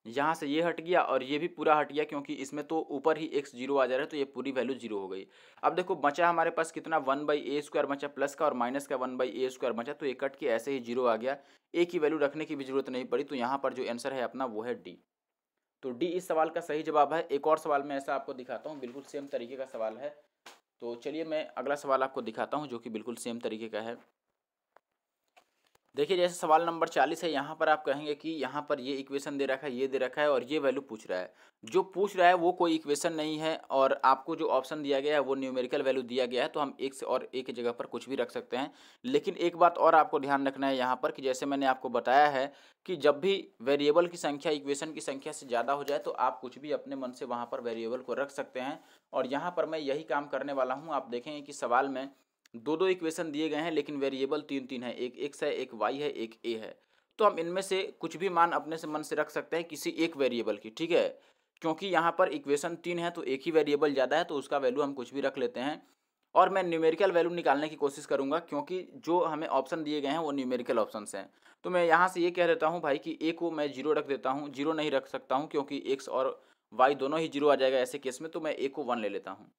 यहाँ से ये हट गया, और ये भी पूरा हट गया क्योंकि इसमें तो ऊपर ही एक्स जीरो आ जा रहा है, तो ये पूरी वैल्यू जीरो हो गई। अब देखो बचा हमारे पास कितना, 1/a² बचा प्लस का, और माइनस का 1/a² बचा, तो ये कट के ऐसे ही जीरो आ गया, ए की वैल्यू रखने की भी जरूरत नहीं पड़ी। तो यहाँ पर जो आंसर है अपना वो है डी। तो डी इस सवाल का सही जवाब है। एक और सवाल मैं ऐसा आपको दिखाता हूँ, बिल्कुल सेम तरीके का सवाल है। तो चलिए मैं अगला सवाल आपको दिखाता हूँ जो कि बिल्कुल सेम तरीके का है। देखिए जैसे सवाल नंबर 40 है, यहाँ पर आप कहेंगे कि यहाँ पर ये इक्वेशन दे रखा है, ये दे रखा है, और ये वैल्यू पूछ रहा है। जो पूछ रहा है वो कोई इक्वेशन नहीं है, और आपको जो ऑप्शन दिया गया है वो न्यूमेरिकल वैल्यू दिया गया है, तो हम एक से और ए की जगह पर कुछ भी रख सकते हैं। लेकिन एक बात और आपको ध्यान रखना है यहाँ पर, कि जैसे मैंने आपको बताया है कि जब भी वेरिएबल की संख्या इक्वेशन की संख्या से ज़्यादा हो जाए तो आप कुछ भी अपने मन से वहाँ पर वेरिएबल को रख सकते हैं, और यहाँ पर मैं यही काम करने वाला हूँ। आप देखेंगे कि सवाल में दो दो इक्वेशन दिए गए हैं, लेकिन वेरिएबल तीन तीन है, एक एक्स है, एक वाई है, एक ए है। तो हम इनमें से कुछ भी मान अपने से मन से रख सकते हैं किसी एक वेरिएबल की, ठीक है। क्योंकि यहाँ पर इक्वेशन तीन है तो एक ही वेरिएबल ज़्यादा है, तो उसका वैल्यू हम कुछ भी रख लेते हैं। और मैं न्यूमेरिकल वैल्यू निकालने की कोशिश करूँगा, क्योंकि जो हमें ऑप्शन दिए गए हैं वो न्यूमेरिकल ऑप्शंस हैं। तो मैं यहाँ से ये कह देता हूँ भाई कि ए को मैं जीरो रख देता हूँ, जीरो नहीं रख सकता हूँ क्योंकि एक्स और वाई दोनों ही जीरो आ जाएगा ऐसे केस में, तो मैं ए को 1 ले लेता हूँ।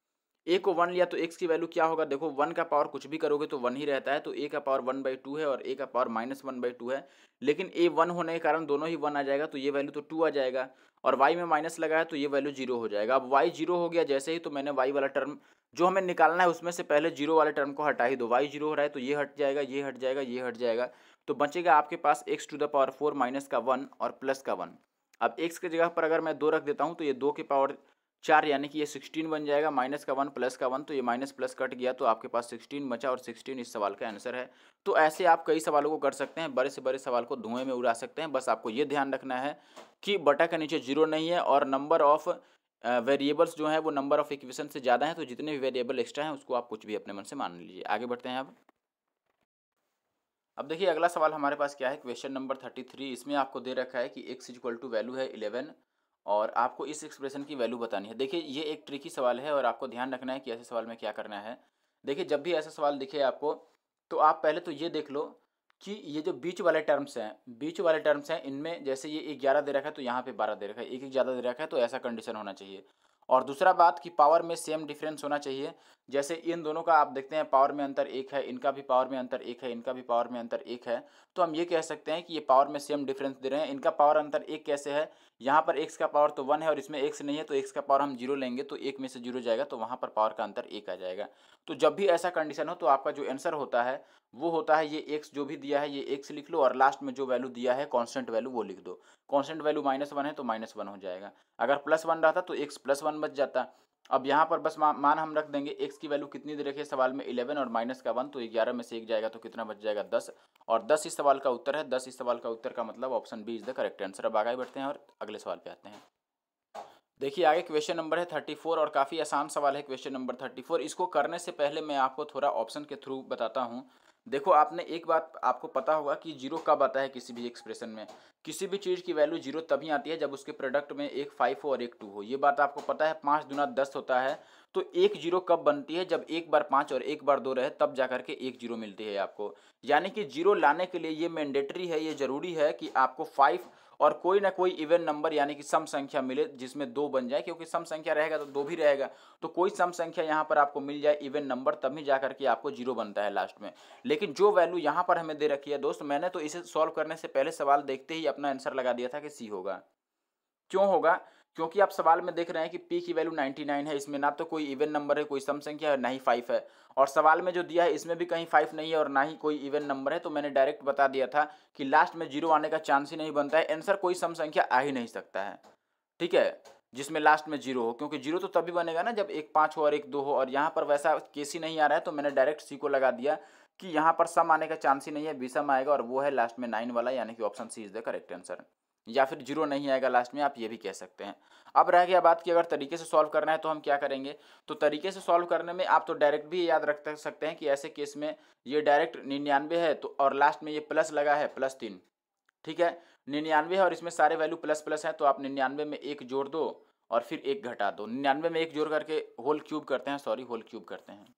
ए को 1 लिया तो एक्स की वैल्यू क्या होगा, देखो 1 का पावर कुछ भी करोगे तो 1 ही रहता है, तो ए का पावर 1/2 है और ए का पावर -1/2 है। लेकिन ए 1 होने के कारण दोनों ही 1 आ जाएगा, तो ये वैल्यू तो 2 आ जाएगा, और वाई में माइनस लगा है तो ये वैल्यू जीरो हो जाएगा। अब वाई जीरो हो गया जैसे ही, तो मैंने वाई वाला टर्म जो हमें निकालना है उसमें से पहले जीरो वाले टर्म को हटा ही दो। वाई जीरो हो रहा है तो ये हट जाएगा, ये हट जाएगा, ये हट जाएगा, तो बचेगा आपके पास x⁴ माइनस का 1 और प्लस का 1। अब x की जगह पर अगर मैं 2 रख देता हूँ तो ये 2 की पावर 4 यानी कि ये 16 बन जाएगा, माइनस का 1 प्लस का 1, तो ये माइनस प्लस कट गया, तो आपके पास 16 बचा, और 16 इस सवाल का आंसर है। तो ऐसे आप कई सवालों को कर सकते हैं, बड़े से बड़े सवाल को धुएं में उड़ा सकते हैं। बस आपको ये ध्यान रखना है कि बटा के नीचे जीरो नहीं है, और नंबर ऑफ वेरिएबल्स जो है वो नंबर ऑफ इक्वेशन से ज़्यादा है, तो जितने भी वेरिएबल एक्स्ट्रा हैं उसको आप कुछ भी अपने मन से मान लीजिए। आगे बढ़ते हैं अब देखिए अगला सवाल हमारे पास क्या है, क्वेश्चन नंबर 33। इसमें आपको दे रखा है कि x इक्वल टू वैल्यू है 11, और आपको इस एक्सप्रेशन की वैल्यू बतानी है। देखिए ये एक ट्रिकी सवाल है, और आपको ध्यान रखना है कि ऐसे सवाल में क्या करना है। देखिए जब भी ऐसा सवाल दिखे आपको, तो आप पहले तो ये देख लो कि ये जो बीच वाले टर्म्स हैं, इनमें जैसे ये 11 दे रखा है तो यहाँ पे 12 दे रखा है, एक एक ज़्यादा दे रखा है, तो ऐसा कंडीशन होना चाहिए। और दूसरा बात कि पावर में सेम डिफरेंस होना चाहिए। जैसे इन दोनों का आप देखते हैं पावर में अंतर 1 है, इनका भी पावर में अंतर 1 है, इनका भी पावर में अंतर 1 है, तो हम ये कह सकते हैं कि ये पावर में सेम डिफरेंस दे रहे हैं। इनका पावर अंतर 1 कैसे है, यहाँ पर x का पावर तो 1 है और इसमें x नहीं है, तो x का पावर हम 0 लेंगे तो 1 में से 0 जाएगा, तो वहाँ पर पावर का अंतर 1 आ जाएगा। तो जब भी ऐसा कंडीशन हो तो आपका जो आंसर होता है वो होता है ये x जो भी दिया है ये x लिख लो और लास्ट में जो वैल्यू दिया है कांस्टेंट वैल्यू वो लिख दो। कांस्टेंट वैल्यू -1 है तो -1 हो जाएगा। अगर +1 रहता तो x +1 बच जाता। अब यहाँ पर बस मान हम रख देंगे x की वैल्यू कितनी दे रखी है सवाल में 11 और -1 तो 11 में से 1 जाएगा तो कितना बच जाएगा 10 और 10 इस सवाल का उत्तर है। 10 इस सवाल का उत्तर का मतलब option B is the correct answer. अब आगे बढ़ते हैं और अगले सवाल पे आते हैं। देखिए आगे क्वेश्चन नंबर है 34 और काफ़ी आसान सवाल है क्वेश्चन नंबर 34। इसको करने से पहले मैं आपको थोड़ा ऑप्शन के थ्रू बताता हूँ। देखो आपने एक बात आपको पता होगा कि जीरो कब आता है किसी भी एक्सप्रेशन में। किसी भी चीज़ की वैल्यू जीरो तभी आती है जब उसके प्रोडक्ट में एक 5 हो और एक 2 हो। ये बात आपको पता है। 5 दूना 10 होता है तो एक जीरो कब बनती है, जब एक बार 5 और एक बार 2 रहे तब जा करके एक जीरो मिलती है आपको। यानी कि जीरो लाने के लिए ये मैंडेटरी है, ये जरूरी है कि आपको 5 और कोई ना कोई इवन नंबर यानी कि सम संख्या मिले जिसमें 2 बन जाए, क्योंकि सम संख्या रहेगा तो 2 भी रहेगा। तो कोई सम संख्या यहाँ पर आपको मिल जाए इवन नंबर तभी जा करके आपको जीरो बनता है लास्ट में। लेकिन जो वैल्यू यहाँ पर हमें दे रखी है दोस्त, मैंने तो इसे सॉल्व करने से पहले सवाल देखते ही अपना आंसर लगा दिया था कि सी होगा। क्यों होगा? क्योंकि आप सवाल में देख रहे हैं कि p की वैल्यू 99 है, इसमें ना तो कोई इवन नंबर है, कोई सम संख्या है, ना ही 5 है। और सवाल में जो दिया है इसमें भी कहीं 5 नहीं है और ना ही कोई इवन नंबर है, तो मैंने डायरेक्ट बता दिया था कि लास्ट में जीरो आने का चांस ही नहीं बनता है। आंसर कोई सम संख्या आ ही नहीं सकता है, ठीक है, जिसमें लास्ट में जीरो हो, क्योंकि जीरो तो तभी बनेगा ना जब एक 5 हो और एक 2 हो। और यहाँ पर वैसा केस ही नहीं आ रहा है, तो मैंने डायरेक्ट सी को लगा दिया कि यहाँ पर सम आने का चांस ही नहीं है, विषम आएगा और वो है लास्ट में 9 वाला, यानी कि option C is the correct answer. या फिर जीरो नहीं आएगा लास्ट में, आप ये भी कह सकते हैं। अब रह गया बात कि अगर तरीके से सॉल्व करना है तो हम क्या करेंगे। तो तरीके से सॉल्व करने में आप तो डायरेक्ट भी याद रख सकते हैं कि ऐसे केस में ये डायरेक्ट 99 है तो और लास्ट में ये प्लस लगा है +3, ठीक है। 99 है और इसमें सारे वैल्यू प्लस प्लस है, तो आप 99 में एक जोड़ दो और फिर एक घटा दो। 99 में एक जोड़ करके होल क्यूब करते हैं, सॉरी होल क्यूब करते हैं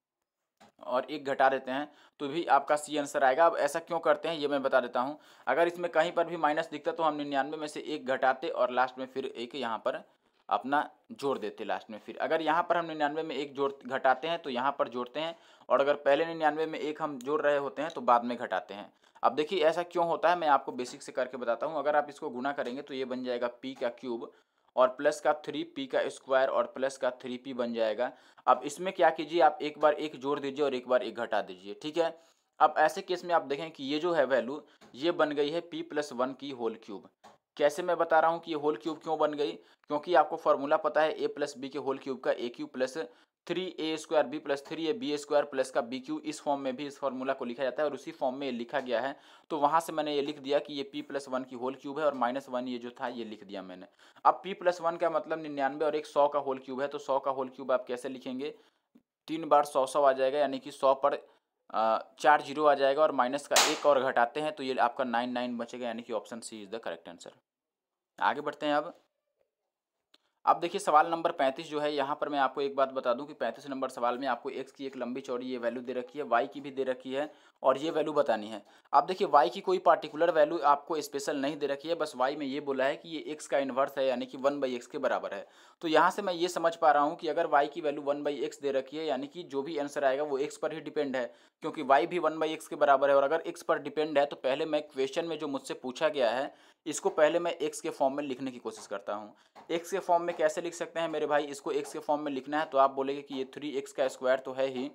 और एक घटा देते हैं तो भी आपका सी आंसर आएगा। अब ऐसा क्यों करते हैं ये मैं बता देता हूँ। अगर इसमें कहीं पर भी माइनस दिखता तो हम 99 में से एक घटाते और लास्ट में फिर एक यहाँ पर अपना जोड़ देते लास्ट में। फिर अगर यहाँ पर हम 99 में एक जोड़ घटाते हैं तो यहाँ पर जोड़ते हैं, और अगर पहले 99 में एक हम जोड़ रहे होते हैं तो बाद में घटाते हैं। अब देखिए ऐसा क्यों होता है, मैं आपको बेसिक से करके बताता हूँ। अगर आप इसको गुना करेंगे तो ये बन जाएगा p का क्यूब और प्लस का 3p का स्क्वायर और प्लस का 3p बन जाएगा। अब इसमें क्या कीजिए, आप एक बार एक जोड़ दीजिए और एक बार एक घटा दीजिए, ठीक है। अब ऐसे केस में आप देखें कि ये जो है वैल्यू ये बन गई है p+1 की होल क्यूब। कैसे मैं बता रहा हूँ कि ये होल क्यूब क्यों बन गई, क्योंकि आपको फॉर्मूला पता है a+b के होल क्यूब का a³ plus 3a² b plus 3ab² plus का bq। इस फॉर्म में भी इस फॉर्मूला को लिखा जाता है और उसी फॉर्म में ये लिखा गया है। तो वहाँ से मैंने ये लिख दिया कि ये p+1 की होल क्यूब है और -1 ये जो था ये लिख दिया मैंने। अब p+1 का मतलब 99 और एक 100 का होल क्यूब है, तो 100 का होल क्यूब आप कैसे लिखेंगे, 3 बार 100 आ जाएगा, यानी कि 100 पर 4 जीरो आ जाएगा और माइनस का एक और घटाते हैं तो ये आपका 99 बचेगा, यानी कि option C is the correct answer. आगे बढ़ते हैं। अब देखिए सवाल नंबर 35 जो है, यहाँ पर मैं आपको एक बात बता दूं कि 35 नंबर सवाल में आपको x की एक लंबी चौड़ी ये वैल्यू दे रखी है, y की भी दे रखी है और ये वैल्यू बतानी है। अब देखिए y की कोई पार्टिकुलर वैल्यू आपको स्पेशल नहीं दे रखी है, बस y में ये बोला है कि ये x का इन्वर्स है, यानी कि 1/x के बराबर है। तो यहाँ से मैं ये समझ पा रहा हूँ कि अगर y की वैल्यू 1/x दे रखी है, यानी कि जो भी आंसर आएगा वो x पर ही डिपेंड है, क्योंकि y भी 1/x के बराबर है। और अगर x पर डिपेंड है तो पहले मैं क्वेश्चन में जो मुझसे पूछा गया है इसको पहले मैं x के फॉर्म में लिखने की कोशिश करता हूँ। x के फॉर्म में कैसे लिख सकते हैं मेरे भाई, इसको x के फॉर्म में लिखना है तो आप बोलेंगे कि ये 3x का स्क्वायर तो है ही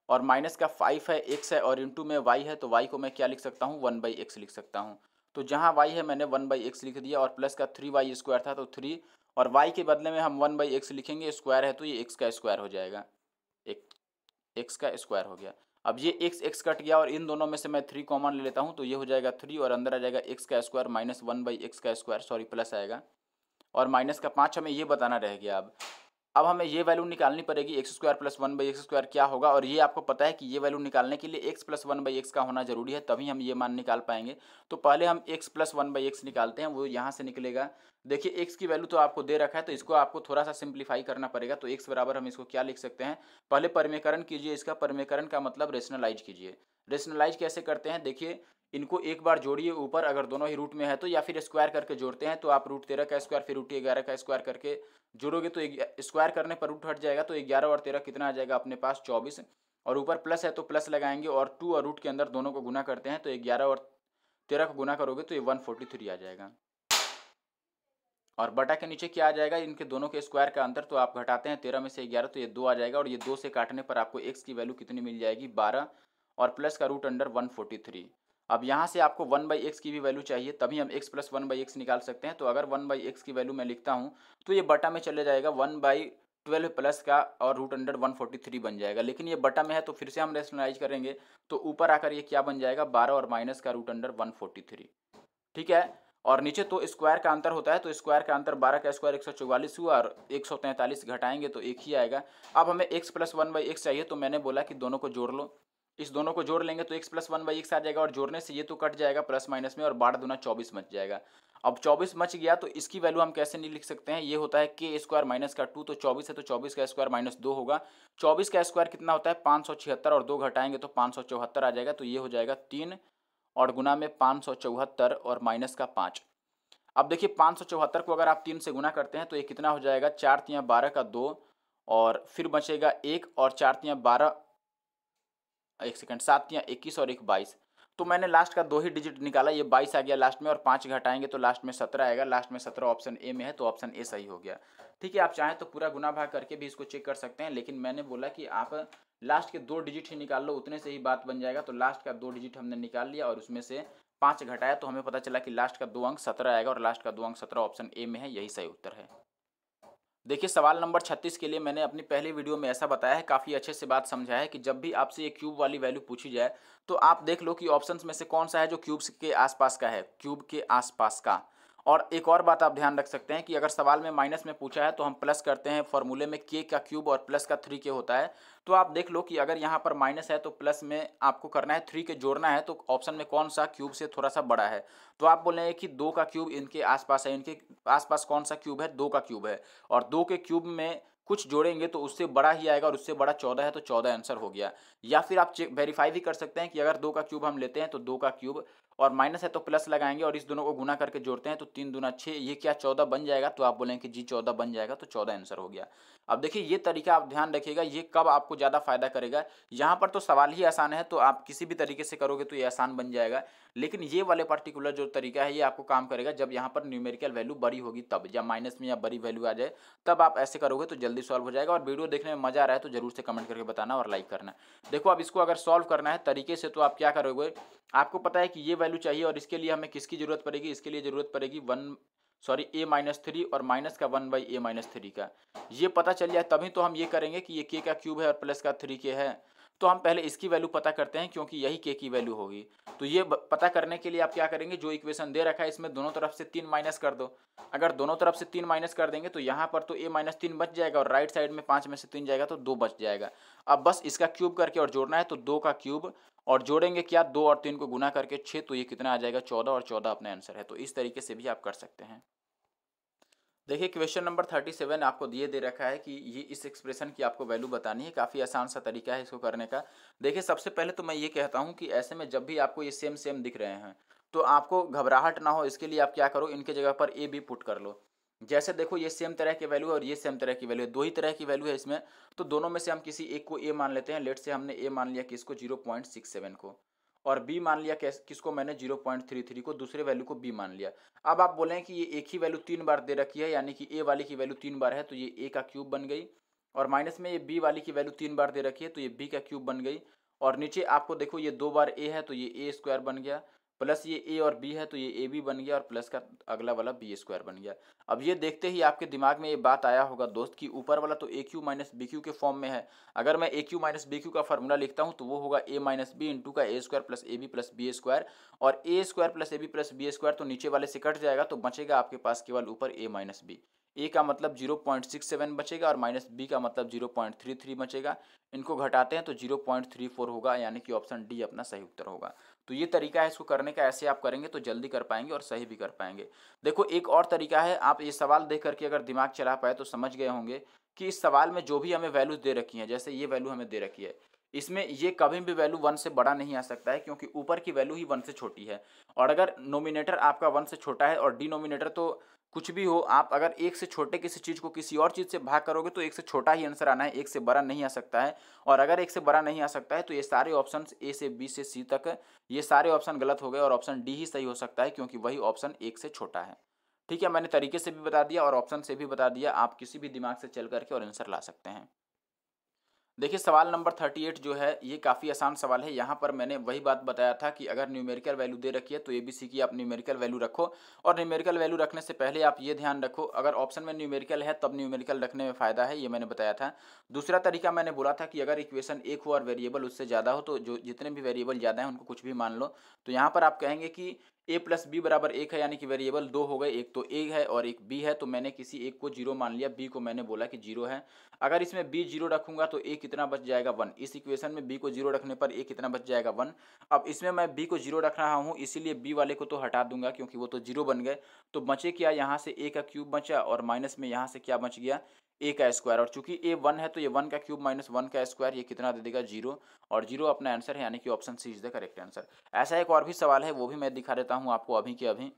और माइनस का 5 है, x है और इंटू में y है, तो y को मैं क्या लिख सकता हूँ 1/x लिख सकता हूँ। तो जहाँ y है मैंने 1/x लिख दिया और प्लस का 3y² था तो 3 और y के बदले में हम 1/x लिखेंगे, स्क्वायर है तो ये x का स्क्वायर हो जाएगा, x का स्क्वायर हो गया। अब ये x कट गया और इन दोनों में से मैं 3 कॉमन ले लेता हूँ तो ये हो जाएगा 3 और अंदर आ जाएगा x का स्क्वायर माइनस 1/x का स्क्वायर, सॉरी प्लस आएगा और माइनस का 5 हमें ये बताना रह गया। अब हमें ये वैल्यू निकालनी पड़ेगी x² प्लस 1/x² क्या होगा, और ये आपको पता है कि ये वैल्यू निकालने के लिए x प्लस 1/x का होना जरूरी है, तभी हम ये मान निकाल पाएंगे। तो पहले हम x प्लस 1/x निकालते हैं, वो यहाँ से निकलेगा। देखिए x की वैल्यू तो आपको दे रखा है तो इसको आपको थोड़ा सा सिंप्लीफाई करना पड़ेगा। तो x बराबर हम इसको क्या लिख सकते हैं, पहले परिमेयकरण कीजिए, इसका परिमेयकरण का मतलब रेशनलाइज कीजिए। रेशनलाइज कैसे करते हैं, देखिए इनको एक बार जोड़िए ऊपर, अगर दोनों ही रूट में है तो, या फिर स्क्वायर करके जोड़ते हैं तो आप √13 का स्क्वायर फिर √11 का स्क्वायर करके जोड़ोगे तो स्क्वायर करने पर रूट हट जाएगा, तो 11 और 13 कितना आ जाएगा अपने पास 24, और ऊपर प्लस है तो प्लस लगाएंगे और 2 और रूट के अंदर दोनों को गुना करते हैं तो 11 और 13 को गुना करोगे तो ये 143 आ जाएगा। और बटा के नीचे क्या आ जाएगा, इनके दोनों के स्क्वायर का अंतर, तो आप घटाते हैं 13 में से 11 तो ये 2 आ जाएगा, और ये 2 से काटने पर आपको x की वैल्यू कितनी मिल जाएगी 12, और प्लस का रूट अंडर 143। अब यहाँ से आपको 1/x की भी वैल्यू चाहिए, तभी हम x प्लस 1/x निकाल सकते हैं। तो अगर 1/x की वैल्यू मैं लिखता हूँ तो ये बटा में चले जाएगा 1/12 प्लस का और रूट अंडर 143 बन जाएगा, लेकिन ये बटा में है तो फिर से हम रेशनलाइज करेंगे तो ऊपर आकर ये क्या बन जाएगा 12 और माइनस का रूट अंडर 143। ठीक है, और नीचे तो स्क्वायर का अंतर होता है, तो स्क्वायर का अंतर 12 का स्क्वायर 144 हुआ, और 143 घटाएंगे तो एक ही आएगा। अब हमें x प्लस 1/x चाहिए, तो मैंने बोला कि दोनों को जोड़ लो, इस दोनों को जोड़ लेंगे तो x प्लस 1/x आ जाएगा, और जोड़ने से ये तो कट जाएगा प्लस माइनस में, और 12 दूना 24 बच जाएगा। अब 24 बच गया तो इसकी वैल्यू हम कैसे नहीं लिख सकते हैं, ये होता है k स्क्वायर माइनस का 2, तो 24 है तो 24 का स्क्वायर माइनस 2 होगा। 24 का स्क्वायर कितना होता है 576, और 2 घटाएंगे तो 574 आ जाएगा, तो ये हो जाएगा 3 और गुना में 574 और माइनस का 5। अब देखिए 574 को अगर आप 3 से गुना करते हैं तो ये कितना हो जाएगा 4 तियाँ 12 का 2, और फिर बचेगा 1, और 4 तियाँ 12, 1 सेकंड, 7 तियाँ 21 और 1 22। तो मैंने लास्ट का 2 ही डिजिट निकाला, ये 22 आ गया लास्ट में, और 5 घटाएंगे तो लास्ट में 17 आएगा। लास्ट में 17 ऑप्शन ए में है, तो ऑप्शन ए सही हो गया। ठीक है, आप चाहें तो पूरा गुना भाग करके भी इसको चेक कर सकते हैं, लेकिन मैंने बोला कि आप लास्ट के 2 डिजिट ही निकाल लो, उतने से ही बात बन जाएगा। तो लास्ट का 2 डिजिट हमने निकाल लिया और उसमें से 5 घटाया, तो हमें पता चला कि लास्ट का 2 अंक 17 आएगा, और लास्ट का 2 अंक 17 ऑप्शन ए में है, यही सही उत्तर है। देखिए सवाल नंबर 36 के लिए मैंने अपनी पहली वीडियो में ऐसा बताया है, काफ़ी अच्छे से बात समझाया है कि जब भी आपसे ये क्यूब वाली वैल्यू पूछी जाए तो आप देख लो कि ऑप्शंस में से कौन सा है जो क्यूब्स के आसपास का है, क्यूब के आसपास का। और एक और बात आप ध्यान रख सकते हैं कि अगर सवाल में माइनस में पूछा है तो हम प्लस करते हैं, फॉर्मूले में k का क्यूब और प्लस का 3k होता है। तो आप देख लो कि अगर यहाँ पर माइनस है तो प्लस में आपको करना है 3 के जोड़ना है, तो ऑप्शन में कौन सा क्यूब से थोड़ा सा बड़ा है। तो आप बोल रहे हैं कि 2 का क्यूब इनके आसपास है, इनके आसपास कौन सा क्यूब है 2 का क्यूब है, और 2 के क्यूब में कुछ जोड़ेंगे तो उससे बड़ा ही आएगा, और उससे बड़ा 14 है तो 14 आंसर हो गया। या फिर आप चेक वेरीफाई भी कर सकते हैं कि अगर 2 का क्यूब हम लेते हैं तो 2 का क्यूब और माइनस है तो प्लस लगाएंगे, और इस दोनों को गुना करके जोड़ते हैं तो 3 दूना 6, ये क्या 14 बन जाएगा। तो आप बोलेंगे कि जी 14 बन जाएगा, तो 14 आंसर हो गया। अब देखिए ये तरीका आप ध्यान रखिएगा, ये कब आपको ज़्यादा फायदा करेगा। यहाँ पर तो सवाल ही आसान है, तो आप किसी भी तरीके से करोगे तो ये आसान बन जाएगा, लेकिन ये वाले पर्टिकुलर जो तरीका है ये आपको काम करेगा जब यहाँ पर न्यूमेरिकल वैल्यू बड़ी होगी तब, या माइनस में या बड़ी वैल्यू आ जाए तब आप ऐसे करोगे तो जल्दी सॉल्व हो जाएगा। और वीडियो देखने में मजा आ रहा है तो जरूर से कमेंट करके बताना और लाइक करना। देखो अब इसको अगर सॉल्व करना है तरीके से तो आप क्या करोगे, आपको पता है कि ये वैल्यू चाहिए, और इसके लिए हमें किसकी जरूरत पड़ेगी, इसके लिए जरूरत पड़ेगी a-3 और माइनस का 1/a-3 का। ये पता चल जाए तभी तो हम ये करेंगे कि ये k का क्यूब है और प्लस का 3k है। तो हम पहले इसकी वैल्यू पता करते हैं क्योंकि यही k की वैल्यू होगी। तो ये पता करने के लिए आप क्या करेंगे, जो इक्वेशन दे रखा है इसमें दोनों तरफ से 3 माइनस कर दो। अगर दोनों तरफ से 3 माइनस कर देंगे तो यहाँ पर तो a-3 बच जाएगा, और राइट साइड में 5 में से 3 जाएगा तो 2 बच जाएगा। अब बस इसका क्यूब करके और जोड़ना है, तो 2 का क्यूब और जोड़ेंगे क्या 2 और 3 को गुना करके 6, तो ये कितना आ जाएगा 14, और 14 अपना आंसर है। तो इस तरीके से भी आप कर सकते हैं। देखिए क्वेश्चन नंबर 37 आपको दिए दे रखा है कि ये इस एक्सप्रेशन की आपको वैल्यू बतानी है। काफ़ी आसान सा तरीका है इसको करने का। देखिए सबसे पहले तो मैं ये कहता हूँ कि ऐसे में जब भी आपको ये सेम सेम दिख रहे हैं तो आपको घबराहट ना हो, इसके लिए आप क्या करो, इनके जगह पर ए बी पुट कर लो। जैसे देखो ये सेम तरह की वैल्यू है और ये सेम तरह की वैल्यू है, 2 ही तरह की वैल्यू है इसमें, तो दोनों में से हम किसी एक को ए मान लेते हैं। लेट से हमने ए मान लिया किसको 0.67 को, और बी मान लिया किसको मैंने 0.33 को, दूसरे वैल्यू को बी मान लिया। अब आप बोलें कि ये एक ही वैल्यू 3 बार दे रखी है, यानी कि ए वाली की वैल्यू 3 बार है तो ये ए का क्यूब बन गई, और माइनस में ये बी वाली की वैल्यू 3 बार दे रखी है तो ये बी का क्यूब बन गई, और नीचे आपको देखो ये 2 बार ए है तो ये ए स्क्वायर बन गया, प्लस ये ए और बी है तो ये ए बी बन गया, और प्लस का अगला वाला बी स्क्वायर बन गया। अब ये देखते ही आपके दिमाग में ये बात आया होगा दोस्त कि ऊपर वाला तो ए क्यू माइनस बी क्यू के फॉर्म में है। अगर मैं ए क्यू माइनस बी क्यू का फार्मूला लिखता हूँ तो वो होगा ए माइनस बी इंटू का A square plus A B plus B square, और A square plus A B plus B square तो नीचे वाले से कट जाएगा, तो बचेगा आपके पास केवल ऊपर ए माइनस बी। ए का मतलब 0.67 बचेगा, और माइनस बी का मतलब 0.33 बचेगा। इनको घटाते हैं तो 0.34 होगा, यानी कि ऑप्शन डी अपना सही उत्तर होगा। तो ये तरीका है इसको करने का, ऐसे आप करेंगे तो जल्दी कर पाएंगे और सही भी कर पाएंगे। देखो एक और तरीका है, आप ये सवाल देख करके अगर दिमाग चला पाए तो समझ गए होंगे कि इस सवाल में जो भी हमें वैल्यूज दे रखी हैं, जैसे ये वैल्यू हमें दे रखी है, इसमें ये कभी भी वैल्यू 1 से बड़ा नहीं आ सकता है, क्योंकि ऊपर की वैल्यू ही 1 से छोटी है। और अगर नोमिनेटर आपका 1 से छोटा है और डिनोमिनेटर तो कुछ भी हो, आप अगर 1 से छोटे किसी चीज़ को किसी और चीज़ से भाग करोगे तो 1 से छोटा ही आंसर आना है, 1 से बड़ा नहीं आ सकता है। और अगर 1 से बड़ा नहीं आ सकता है तो ये सारे ऑप्शंस ए से बी से सी तक, ये सारे ऑप्शन गलत हो गए और ऑप्शन डी ही सही हो सकता है, क्योंकि वही ऑप्शन 1 से छोटा है। ठीक है, मैंने तरीके से भी बता दिया और ऑप्शन से भी बता दिया, आप किसी भी दिमाग से चल करके और आंसर ला सकते हैं। देखिए सवाल नंबर 38 जो है ये काफ़ी आसान सवाल है। यहाँ पर मैंने वही बात बताया था कि अगर न्यूमेरिकल वैल्यू दे रखी है तो एबीसी की आप न्यूमेरिकल वैल्यू रखो, और न्यूमेरिकल वैल्यू रखने से पहले आप ये ध्यान रखो, अगर ऑप्शन में न्यूमेरिकल है तब न्यूमेरिकल रखने में फ़ायदा है, ये मैंने बताया था। दूसरा तरीका मैंने बोला था कि अगर इक्वेशन एक हो और वेरिएबल उससे ज़्यादा हो तो जो जितने भी वेरिएबल ज़्यादा हैं उनको कुछ भी मान लो। तो यहाँ पर आप कहेंगे कि ए प्लस बी बराबर 1 है, यानी कि वेरिएबल 2 हो गए, एक तो ए है और एक बी है, तो मैंने किसी एक को 0 मान लिया, बी को मैंने बोला कि 0 है। अगर इसमें बी 0 रखूंगा तो ए कितना बच जाएगा 1। इस इक्वेशन में बी को 0 रखने पर ए कितना बच जाएगा 1। अब इसमें मैं बी को 0 रख रहा हूँ, इसीलिए बी वाले को तो हटा दूंगा क्योंकि वो तो 0 बन गए। तो बचे क्या, यहाँ से ए का क्यूब बचा और माइनस में यहाँ से क्या बच गया, ए का स्क्वायर। और चूंकि ए 1 है तो ये 1 का क्यूब माइनस 1 का स्क्वायर, ये कितना दे देगा 0। और 0 अपना आंसर है, यानी कि option C is the correct answer. ऐसा एक और भी सवाल है, वो भी मैं दिखा देता हूँ आपको अभी के अभी।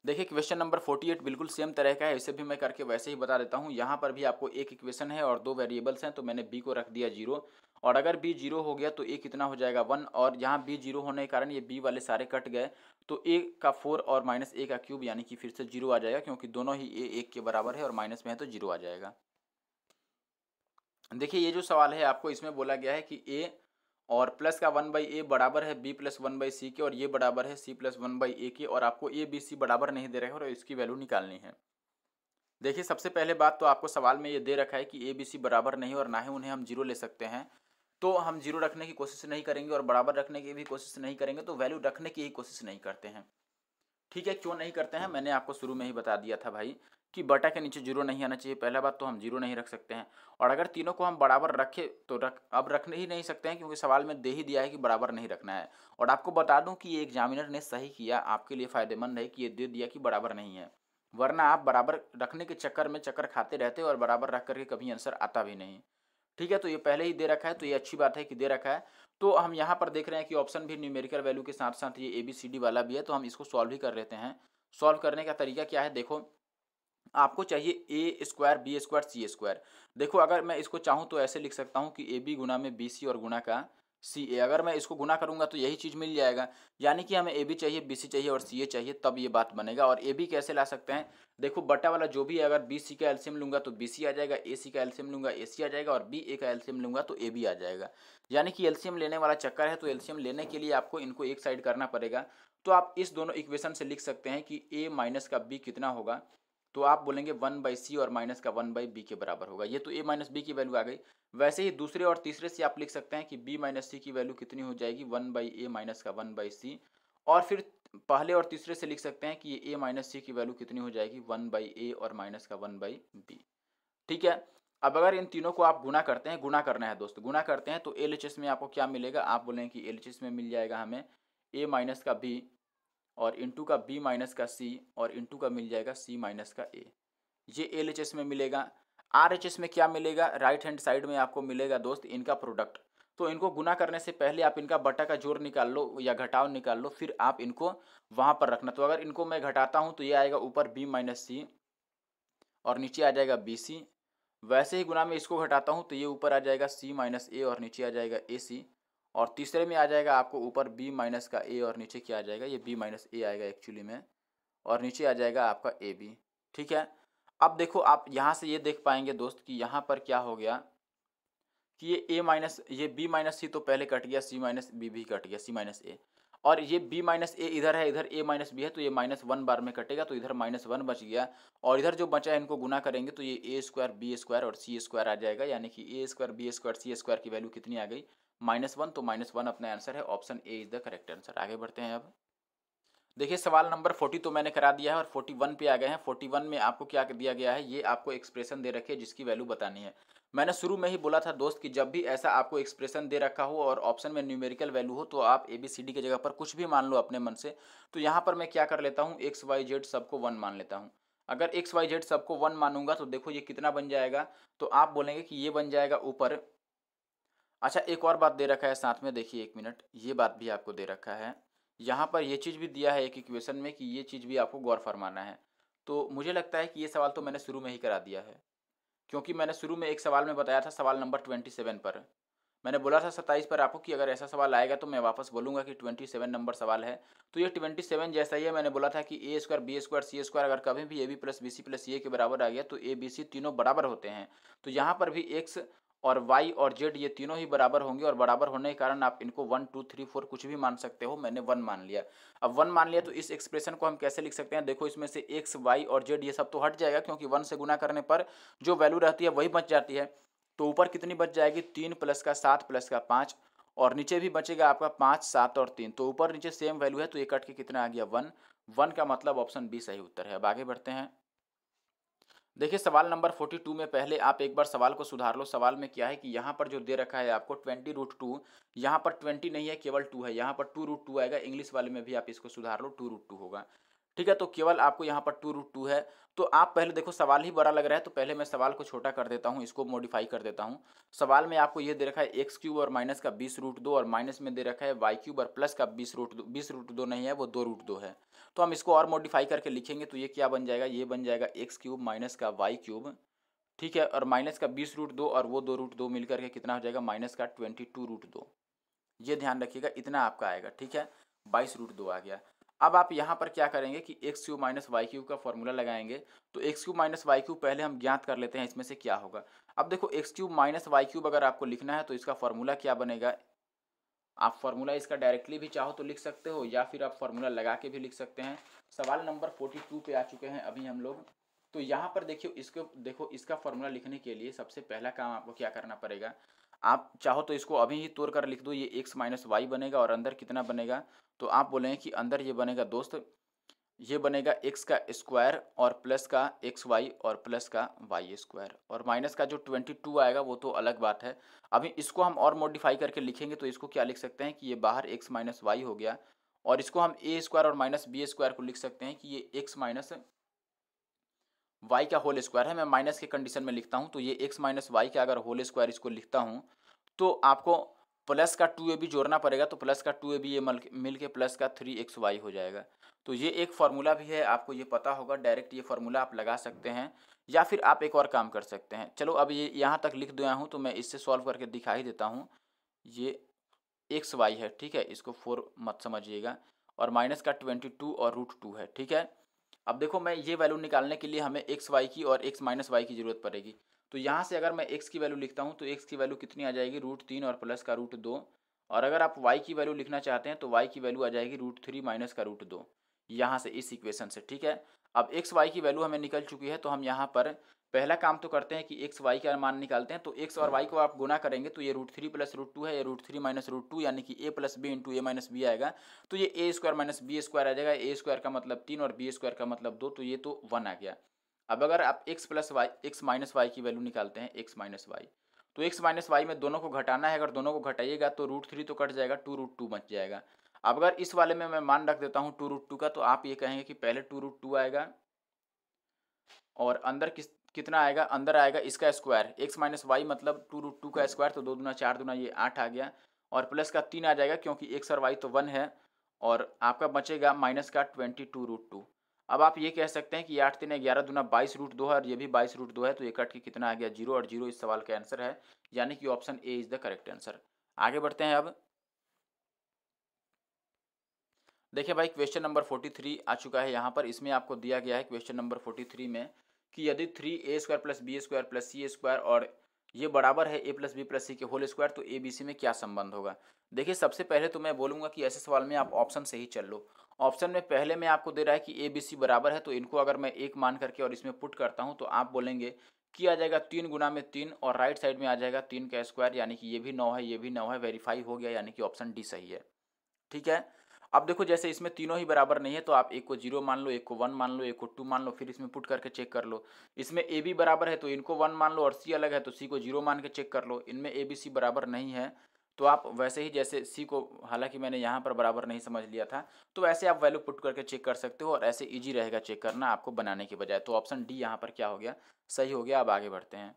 देखिए क्वेश्चन नंबर 48 बिल्कुल सेम तरह का है, इसे भी मैं करके वैसे ही बता देता हूँ। यहाँ पर भी आपको एक इक्वेशन है और 2 वेरिएबल्स हैं, तो मैंने बी को रख दिया 0। और अगर बी 0 हो गया तो ए कितना हो जाएगा 1, और यहाँ बी 0 होने के कारण ये बी वाले सारे कट गए, तो ए का 4 और माइनस ए का क्यूब, यानी कि फिर से 0 आ जाएगा, क्योंकि दोनों ही ए 1 के बराबर है और माइनस में है तो 0 आ जाएगा। देखिए ये जो सवाल है आपको इसमें बोला गया है कि ए और प्लस का 1/a बराबर है b प्लस 1/c के, और ये बराबर है c प्लस 1/a के, और आपको a b c बराबर नहीं दे रहे हैं और इसकी वैल्यू निकालनी है। देखिए सबसे पहले बात तो आपको सवाल में ये दे रखा है कि a b c बराबर नहीं और ना ही उन्हें हम 0 ले सकते हैं, तो हम 0 रखने की कोशिश नहीं करेंगे और बराबर रखने की भी कोशिश नहीं करेंगे, तो वैल्यू रखने की ही कोशिश नहीं करते हैं। ठीक है, क्यों नहीं करते हैं मैंने आपको शुरू में ही बता दिया था भाई, कि बटा के नीचे 0 नहीं आना चाहिए। पहला बात तो हम 0 नहीं रख सकते हैं, और अगर तीनों को हम बराबर रखे तो अब रखने ही नहीं सकते हैं, क्योंकि सवाल में दे ही दिया है कि बराबर नहीं रखना है। और आपको बता दूं कि ये एग्जामिनर ने सही किया, आपके लिए फ़ायदेमंद है कि ये दे दिया कि बराबर नहीं है, वरना आप बराबर रखने के चक्कर में चक्कर खाते रहते और बराबर रख करके कभी आंसर आता भी नहीं। ठीक है, तो ये पहले ही दे रखा है, तो ये अच्छी बात है कि दे रखा है। तो हम यहाँ पर देख रहे हैं कि ऑप्शन भी न्यूमेरिकल वैल्यू के साथ साथ ये ABCD वाला भी है, तो हम इसको सॉल्व ही कर लेते हैं। सॉल्व करने का तरीका क्या है, देखो आपको चाहिए ए square B square C square. देखो अगर मैं इसको चाहूँ तो ऐसे लिख सकता हूँ कि ए बी गुना में बी सी और गुना का सी ए। अगर मैं इसको गुना करूँगा तो यही चीज़ मिल जाएगा, यानी कि हमें ए बी चाहिए, बी सी चाहिए और सी ए चाहिए, तब ये बात बनेगा। और ए बी कैसे ला सकते हैं, देखो बटा वाला जो भी है, अगर बी सी का एलसीएम लूँगा तो बी सी आ जाएगा, ए सी का एलसीएम लूँगा ए सी आ जाएगा, और बी ए का एलसीएम लूँगा तो ए बी आ जाएगा। यानी कि एलसीएम लेने वाला चक्कर है, तो एलसीएम लेने के लिए आपको इनको एक साइड करना पड़ेगा। तो आप इस दोनों इक्वेशन से लिख सकते हैं कि ए माइनस का बी कितना होगा, तो आप बोलेंगे 1/c और माइनस का 1/b के बराबर होगा। ये तो a माइनस बी की वैल्यू आ गई। वैसे ही दूसरे और तीसरे से आप लिख सकते हैं कि b माइनस सी की वैल्यू कितनी हो जाएगी, 1/a माइनस का 1/c। और फिर पहले और तीसरे से लिख सकते हैं कि ये a माइनस सी की वैल्यू कितनी हो जाएगी, 1/a और माइनस का 1/b। ठीक है, अब अगर इन तीनों को आप गुना करते हैं, गुना करना है दोस्त, गुना करते हैं तो LHS में आपको क्या मिलेगा, आप बोलेंगे कि LHS में मिल जाएगा हमें a माइनस का b और इंटू का b माइनस का c और इंटू का मिल जाएगा c माइनस का a। ये LHS में मिलेगा। RHS में क्या मिलेगा, राइट हैंड साइड में आपको मिलेगा दोस्त इनका प्रोडक्ट। तो इनको गुना करने से पहले आप इनका बटा का जोड़ निकाल लो या घटाव निकाल लो, फिर आप इनको वहाँ पर रखना। तो अगर इनको मैं घटाता हूँ तो ये आएगा ऊपर b माइनस सी और नीचे आ जाएगा बी सी। वैसे ही गुना में इसको घटाता हूँ तो ये ऊपर आ जाएगा c माइनस ए और नीचे आ जाएगा ए सी। और तीसरे में आ जाएगा आपको ऊपर b माइनस का a और नीचे क्या आ जाएगा, ये b माइनस ए आएगा एक्चुअली में, और नीचे आ जाएगा आपका ए बी। ठीक है, अब देखो आप यहाँ से ये देख पाएंगे दोस्त कि यहाँ पर क्या हो गया कि ये a माइनस ये b माइनस सी तो पहले कट गया, c माइनस बी भी कट गया, c माइनस ए, और ये b माइनस ए इधर है, इधर a माइनस बी है, तो ये -1 बार में कटेगा, तो इधर -1 बच गया। और इधर जो बचा है इनको गुना करेंगे तो ये a स्क्वायर बी स्क्वायर और सी स्क्वायर आ जाएगा, यानी कि a square B square C square की वैल्यू कितनी आ गई, -1। तो -1 अपना आंसर है, option A is the correct answer. आगे बढ़ते हैं अब। देखिए सवाल नंबर 40 तो मैंने करा दिया है और 41 पे आ गए हैं। 41 में आपको क्या दिया गया है, ये आपको एक्सप्रेशन दे रखी है जिसकी वैल्यू बतानी है। मैंने शुरू में ही बोला था दोस्त कि जब भी ऐसा आपको एक्सप्रेशन दे रखा हो और ऑप्शन में न्यूमेरिकल वैल्यू हो तो आप ABCD की जगह पर कुछ भी मान लो अपने मन से। तो यहाँ पर मैं क्या कर लेता हूँ, XYZ सबको 1 मान लेता हूँ। अगर XYZ सबको 1 मानूंगा तो देखो ये कितना बन जाएगा, तो आप बोलेंगे कि ये बन जाएगा ऊपर अच्छा, एक और बात दे रखा है साथ में, देखिए 1 मिनट, ये बात भी आपको दे रखा है। यहाँ पर ये चीज़ भी दिया है एक इक्वेशन में कि ये चीज़ भी आपको गौर फरमाना है। तो मुझे लगता है कि ये सवाल तो मैंने शुरू में ही करा दिया है, क्योंकि मैंने शुरू में एक सवाल में बताया था, सवाल नंबर 27 पर। मैंने बोला था 27 पर आपको कि अगर ऐसा सवाल आएगा तो मैं वापस बोलूँगा कि 27 नंबर सवाल है। तो ये 27 जैसा ही है। मैंने बोला था कि A square, B square, C square अगर कभी भी A B plus B C plus A के बराबर आ गया तो ए बी सी तीनों बराबर होते हैं। तो यहाँ पर भी एक्स और वाई और जेड ये तीनों ही बराबर होंगे, और बराबर होने के कारण आप इनको 1 2 3 4 कुछ भी मान सकते हो। मैंने 1 मान लिया। अब 1 मान लिया तो इस एक्सप्रेशन को हम कैसे लिख सकते हैं? देखो, इसमें से एक्स, वाई और जेड ये सब तो हट जाएगा, क्योंकि 1 से गुना करने पर जो वैल्यू रहती है वही बच जाती है। तो ऊपर कितनी बच जाएगी? 3 प्लस का 7 प्लस का 5, और नीचे भी बचेगा आपका 5, 7 और 3। तो ऊपर नीचे सेम वैल्यू है, तो ये कट के कितना आ गया? 1। 1 का मतलब ऑप्शन बी सही उत्तर है। अब आगे बढ़ते हैं। देखिए, सवाल नंबर 42 में पहले आप एक बार सवाल को सुधार लो। सवाल में क्या है कि यहाँ पर जो दे रखा है आपको 20√2, यहाँ पर 20 नहीं है, केवल 2 है। यहाँ पर 2√2 आएगा। इंग्लिश वाले में भी आप इसको सुधार लो, 2√2 होगा। ठीक है, तो केवल आपको यहाँ पर 2√2 है। तो आप पहले देखो, सवाल ही बड़ा लग रहा है, तो पहले मैं सवाल को छोटा कर देता हूँ, इसको मॉडिफाई कर देता हूँ। सवाल में आपको ये दे रखा है एक्स क्यूब और माइनस का 20√2, और माइनस में दे रखा है वाई क्यूब और प्लस का 20√2। 20√2 नहीं है, वो 2√2 है। तो हम इसको और मॉडिफाई करके लिखेंगे तो ये क्या बन जाएगा? ये बन जाएगा एक्स क्यूब माइनस का वाई क्यूब, ठीक है, और माइनस का 20√2 और वो 2√2 मिलकर के कितना हो जाएगा? माइनस का 22√2। ये ध्यान रखिएगा, इतना आपका आएगा। ठीक है, 22√2 आ गया। अब आप यहाँ पर क्या करेंगे कि X cube minus Y cube का फॉर्मूला लगाएंगे। तो X cube minus Y cube पहले हम ज्ञात कर लेते हैं इसमें से क्या होगा। अब देखो, x cube minus Y cube अगर आपको लिखना है तो इसका फॉर्मूला क्या बनेगा? आप फॉर्मूला इसका डायरेक्टली भी चाहो तो लिख सकते हो, या फिर आप फॉर्मूला लगा के भी लिख सकते हैं। सवाल नंबर 42 पे आ चुके हैं अभी हम लोग। तो यहाँ पर देखिए, इसको देखो, इसका फॉर्मूला लिखने के लिए सबसे पहला काम आपको क्या करना पड़ेगा? आप चाहो तो इसको अभी ही तोड़ कर लिख दो। ये एक्स माइनस वाई बनेगा, और अंदर कितना बनेगा? तो आप बोलेंगे कि अंदर ये बनेगा दोस्त, ये बनेगा एक्स का स्क्वायर और प्लस का एक्स वाई और प्लस का वाई स्क्वायर, और माइनस का जो 22 आएगा वो तो अलग बात है। अभी इसको हम और मॉडिफाई करके लिखेंगे तो इसको क्या लिख सकते हैं कि ये बाहर एक्स माइनस वाई हो गया, और इसको हम ए स्क्वायर और माइनस बी स्क्वायर को लिख सकते हैं कि ये एक्स माइनस वाई का होल स्क्वायर है। मैं माइनस के कंडीशन में लिखता हूँ, तो ये एक्स माइनस वाई का अगर होल स्क्वायर इसको लिखता हूँ तो आपको प्लस का 2a भी जोड़ना पड़ेगा। तो प्लस का 2a भी ये मिल के प्लस का 3xy हो जाएगा। तो ये एक फार्मूला भी है, आपको ये पता होगा। डायरेक्ट ये फार्मूला आप लगा सकते हैं, या फिर आप एक और काम कर सकते हैं। चलो, अब ये यहाँ तक लिख दिया हूँ तो मैं इससे सॉल्व करके दिखा ही देता हूँ। ये एक्स वाई है, ठीक है, इसको 4 मत समझिएगा, और माइनस का 22 और √2 है। ठीक है, अब देखो, मैं ये वैल्यू निकालने के लिए हमें एक्स वाई की और एक्स माइनस वाई की ज़रूरत पड़ेगी। तो यहाँ से अगर मैं एक्स की वैल्यू लिखता हूँ तो एक्स की वैल्यू कितनी आ जाएगी? √3 और प्लस का √2। और अगर आप वाई की वैल्यू लिखना चाहते हैं तो वाई की वैल्यू आ जाएगी √3 माइनस का √2, यहाँ से इस इक्वेशन से। ठीक है, अब एक्स वाई की वैल्यू हमें निकल चुकी है, तो हम यहाँ पर पहला काम तो करते हैं कि एक्स वाई का मान निकालते हैं। तो एक्स और वाई को आप गुना करेंगे तो ये √3 प्लस √2 है, ये √3 माइनस √2 यानी कि ए प्लस बी इंटू ए माइनस बी आएगा। तो ये ए स्क्वायर माइनस बी स्क्वायर आ जाएगा। ए स्क्वायर का मतलब 3 और बी स्क्वायर का मतलब 2, तो ये तो 1 आ गया। अब अगर आप x plus y, x minus y की वैल्यू निकालते हैं, एक्स माइनस वाई, तो एक्स माइनस वाई में दोनों को घटाना है। अगर दोनों को घटाइएगा तो √3 तो कट जाएगा, 2√2 बच जाएगा। अब अगर इस वाले में मैं मान रख देता हूँ 2√2 का, तो आप ये कहेंगे कि पहले 2√2 आएगा, और अंदर कितना आएगा? अंदर आएगा इसका स्क्वायर, एक्स माइनस वाई मतलब 2√2 का स्क्वायर, तो 2 दूना 4 दूना ये 8 आ गया, और प्लस का 3 आ जाएगा क्योंकि एक्स और वाई तो 1 है, और आपका बचेगा माइनस का 22√2। अब आप ये कह सकते हैं कि 8 3 11 दूना 22√2 है, और ये भी 22√2 है, तो ये कट के कितना आ गया? 0, और 0 इस सवाल का आंसर है, यानी कि option A is the correct answer. आगे बढ़ते हैं। अब देखिए भाई, क्वेश्चन नंबर 43 आ चुका है यहाँ पर। इसमें आपको दिया गया है क्वेश्चन नंबर 43 में कि यदि 3a² plus b² plus c² और ये बराबर है a प्लस बी प्लस सी के होल स्क्वायर, तो ए बी सी में क्या संबंध होगा? देखिए, सबसे पहले तो मैं बोलूँगा कि ऐसे सवाल में आप ऑप्शन से ही चल लो। ऑप्शन में पहले में आपको दे रहा है कि ए बी सी बराबर है, तो इनको अगर मैं एक मान करके और इसमें पुट करता हूँ तो आप बोलेंगे कि आ जाएगा 3 गुना में 3, और राइट साइड में आ जाएगा 3 का स्क्वायर, यानी कि ये भी 9 है, ये भी 9 है, वेरीफाई हो गया, यानी कि ऑप्शन डी सही है। ठीक है, अब देखो, जैसे इसमें तीनों ही बराबर नहीं है तो आप एक को 0 मान लो, एक को 1 मान लो, एक को 2 मान लो, फिर इसमें पुट करके चेक कर लो। इसमें ए बी बराबर है तो इनको 1 मान लो, और सी अलग है तो सी को 0 मान के चेक कर लो। इनमें ए बी सी बराबर नहीं है तो आप वैसे ही, जैसे सी को हालांकि मैंने यहाँ पर बराबर नहीं समझ लिया था, तो वैसे आप वैल्यू पुट करके चेक कर सकते हो, और ऐसे ईजी रहेगा चेक करना आपको बनाने के बजाय। तो ऑप्शन डी यहाँ पर क्या हो गया? सही हो गया। अब आगे बढ़ते हैं।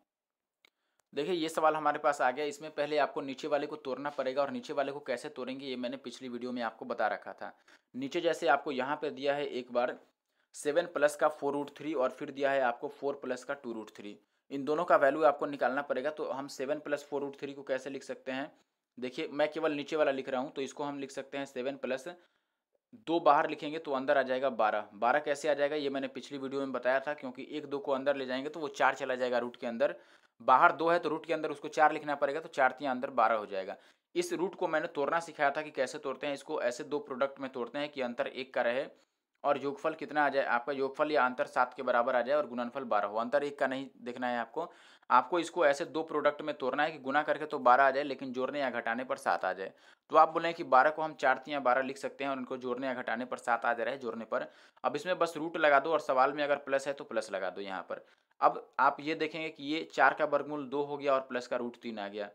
देखिए ये सवाल हमारे पास आ गया। इसमें पहले आपको नीचे वाले को तोड़ना पड़ेगा, और नीचे वाले को कैसे तोड़ेंगे ये मैंने पिछली वीडियो में आपको बता रखा था। नीचे जैसे आपको यहाँ पे दिया है एक बार 7 प्लस का 4√3, और फिर दिया है आपको 4 प्लस का 2√3। इन दोनों का वैल्यू आपको निकालना पड़ेगा। तो हम 7 प्लस 4√3 को कैसे लिख सकते हैं? देखिए मैं केवल नीचे वाला लिख रहा हूँ, तो इसको हम लिख सकते हैं 7 प्लस 2 बाहर लिखेंगे तो अंदर आ जाएगा 12। 12 कैसे आ जाएगा ये मैंने पिछली वीडियो में बताया था, क्योंकि 1 2 को अंदर ले जाएंगे तो वो 4 चला जाएगा रूट के अंदर। बाहर 2 है तो रूट के अंदर उसको 4 लिखना पड़ेगा, तो 4 तियाँ अंदर 12 हो जाएगा। इस रूट को मैंने तोड़ना सिखाया था कि कैसे तोड़ते हैं। इसको ऐसे 2 प्रोडक्ट में तोड़ते हैं कि अंतर 1 का रहे और योगफल कितना आ जाए आपका, योगफल या अंतर 7 के बराबर आ जाए और गुणनफल 12 हो। अंतर 1 का नहीं देखना है आपको। आपको इसको ऐसे 2 प्रोडक्ट में तोड़ना है कि गुना करके तो 12 आ जाए, लेकिन जोड़ने या घटाने पर 7 आ जाए। तो आप बोलें कि 12 को हम 4 तियाँ 12 लिख सकते हैं, और इनको जोड़ने या घटाने पर 7 आ जा रहा है जोड़ने पर। अब इसमें बस रूट लगा दो, और सवाल में अगर प्लस है तो प्लस लगा दो यहाँ पर। अब आप ये देखेंगे कि ये 4 का वर्गमूल 2 हो गया और प्लस का रूट 3 आ गया,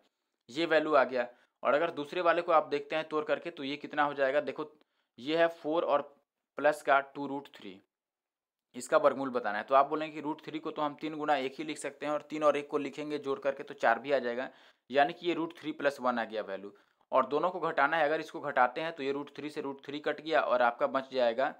ये वैल्यू आ गया। और अगर दूसरे वाले को आप देखते हैं तोड़ करके, तो ये कितना हो जाएगा? देखो ये है 4 और प्लस का 2√3, इसका वर्गमूल बताना है। तो आप बोलेंगे कि √3 को तो हम 3 गुना 1 ही लिख सकते हैं, और 3 और 1 को लिखेंगे जोड़ करके तो 4 भी आ जाएगा, यानी कि ये √3 + 1 आ गया वैल्यू। और दोनों को घटाना है, अगर इसको घटाते हैं तो ये √3 से √3 कट गया, और आपका बच जाएगा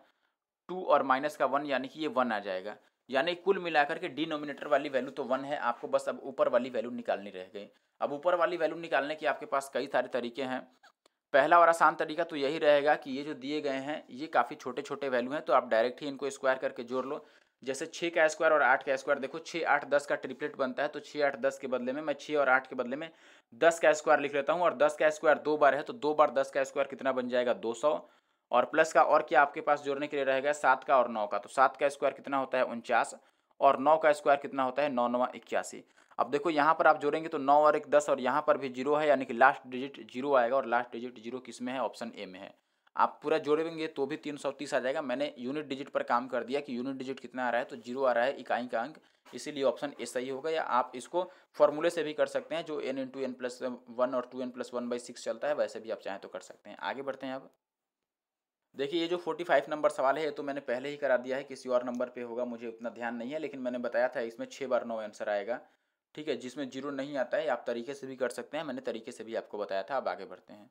2 और माइनस का 1, यानी कि ये 1 आ जाएगा। यानी कुल मिलाकर के डिनोमिनेटर वाली वैल्यू तो 1 है, आपको बस अब ऊपर वाली वैल्यू निकालनी रह गई। अब ऊपर वाली वैल्यू निकालने के आपके पास कई सारे तरीके हैं। पहला और आसान तरीका तो यही रहेगा कि ये जो दिए गए हैं ये काफ़ी छोटे छोटे वैल्यू हैं, तो आप डायरेक्ट ही इनको स्क्वायर करके जोड़ लो। जैसे 6 का स्क्वायर और 8 का स्क्वायर, देखो 6 8 10 का ट्रिपलेट बनता है, तो 6 8 10 के बदले में मैं 6 और 8 के बदले में 10 का स्क्वायर लिख लेता हूँ, और 10 का स्क्वायर 2 बार है तो 2 बार 10 का स्क्वायर कितना बन जाएगा? 200। और प्लस का और क्या आपके पास जोड़ने के लिए रहेगा? 7 का और 9 का, तो 7 का स्क्वायर कितना होता है? 49। और 9 का स्क्वायर कितना होता है? 9 9 81। अब देखो यहाँ पर आप जोड़ेंगे तो 9 और 1 10, और यहाँ पर भी जीरो है, यानी कि लास्ट डिजिट जीरो आएगा, और लास्ट डिजिट जीरो किस में है? ऑप्शन ए में है। आप पूरा जोड़ेंगे तो भी 330 आ जाएगा। मैंने यूनिट डिजिट पर काम कर दिया कि यूनिट डिजिट कितना आ रहा है, तो जीरो आ रहा है इकाई का अंक, इसीलिए ऑप्शन ए सही होगा। या आप इसको फॉर्मूले से भी कर सकते हैं, जो n × n+1 और 2n+1/6 चलता है, वैसे भी आप चाहें तो कर सकते हैं। आगे बढ़ते हैं अब। देखिए ये जो 45 नंबर सवाल है ये तो मैंने पहले ही करा दिया है, किसी और नंबर पे होगा मुझे उतना ध्यान नहीं है, लेकिन मैंने बताया था इसमें 6 बार 9 आंसर आएगा। ठीक है, जिसमें जीरो नहीं आता है आप तरीके से भी कर सकते हैं, मैंने तरीके से भी आपको बताया था। अब आगे बढ़ते हैं।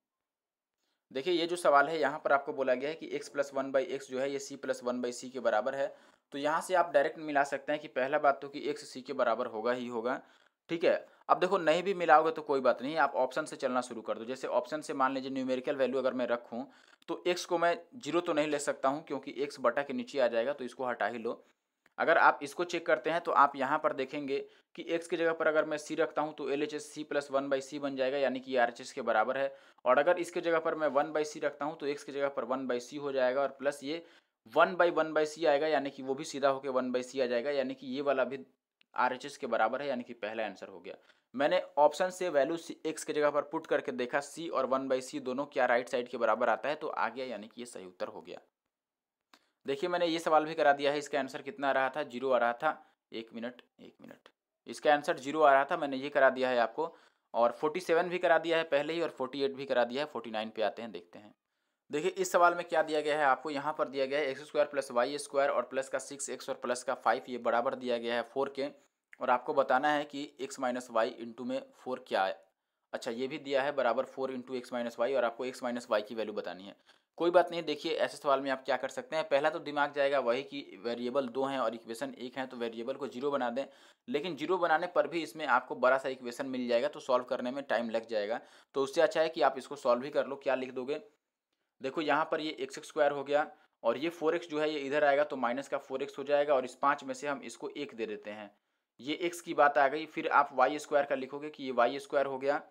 देखिए ये जो सवाल है यहाँ पर आपको बोला गया है कि x + 1/x जो है ये c + 1/c के बराबर है। तो यहाँ से आप डायरेक्ट मिला सकते हैं कि पहला बात तो कि x c के बराबर होगा ही होगा। ठीक है, अब देखो नहीं भी मिलाओगे तो कोई बात नहीं, आप ऑप्शन से चलना शुरू कर दो। जैसे ऑप्शन से मान लीजिए न्यूमेरिकल वैल्यू अगर मैं रखूँ, तो x को मैं जीरो तो नहीं ले सकता हूँ, क्योंकि x बटा के नीचे आ जाएगा, तो इसको हटा ही लो। अगर आप इसको चेक करते हैं तो आप यहाँ पर देखेंगे कि x की जगह पर अगर मैं c रखता हूँ तो LHS c + 1/c बन जाएगा, यानी कि RHS के बराबर है। और अगर इसके जगह पर मैं 1/c रखता हूँ तो x की जगह पर 1/c हो जाएगा, और प्लस ये 1/1/c आएगा, यानी कि वो भी सीधा होकर 1/c आ जाएगा, यानी कि ये वाला भी RHS के बराबर है, यानी कि पहला आंसर हो गया। मैंने ऑप्शन से वैल्यू x की जगह पर पुट करके देखा c और 1/c दोनों क्या राइट साइड के बराबर आता है, तो आ गया, यानी कि ये सही उत्तर हो गया। देखिए मैंने ये सवाल भी करा दिया है, इसका आंसर कितना आ रहा था? जीरो आ रहा था। एक मिनट एक मिनट, इसका आंसर जीरो आ रहा था, मैंने ये करा दिया है आपको। और 47 भी करा दिया है पहले ही, और 48 भी करा दिया है। 49 पे आते हैं, देखते हैं। देखिए इस सवाल में क्या दिया गया है आपको, यहाँ पर दिया गया है x² + y² और प्लस का 6x और प्लस का 5, ये बराबर दिया गया है 4 के। और आपको बताना है कि x - y इंटू में 4 क्या है। अच्छा ये भी दिया है बराबर 4 इंटू x - y, और आपको x - y की वैल्यू बतानी है। कोई बात नहीं, देखिए ऐसे सवाल में आप क्या कर सकते हैं, पहला तो दिमाग जाएगा वही कि वेरिएबल 2 हैं और इक्वेशन 1 है, तो वेरिएबल को जीरो बना दें। लेकिन जीरो बनाने पर भी इसमें आपको बड़ा सा इक्वेशन मिल जाएगा, तो सॉल्व करने में टाइम लग जाएगा। तो उससे अच्छा है कि आप इसको सॉल्व ही कर लो। क्या लिख दोगे? देखो यहाँ पर ये x² हो गया, और ये 4x जो है ये इधर आएगा, तो माइनस का 4x हो जाएगा, और इस 5 में से हम इसको 1 दे देते हैं। ये x की बात आ गई। फिर आप y² का लिखोगे कि ये y² हो गया,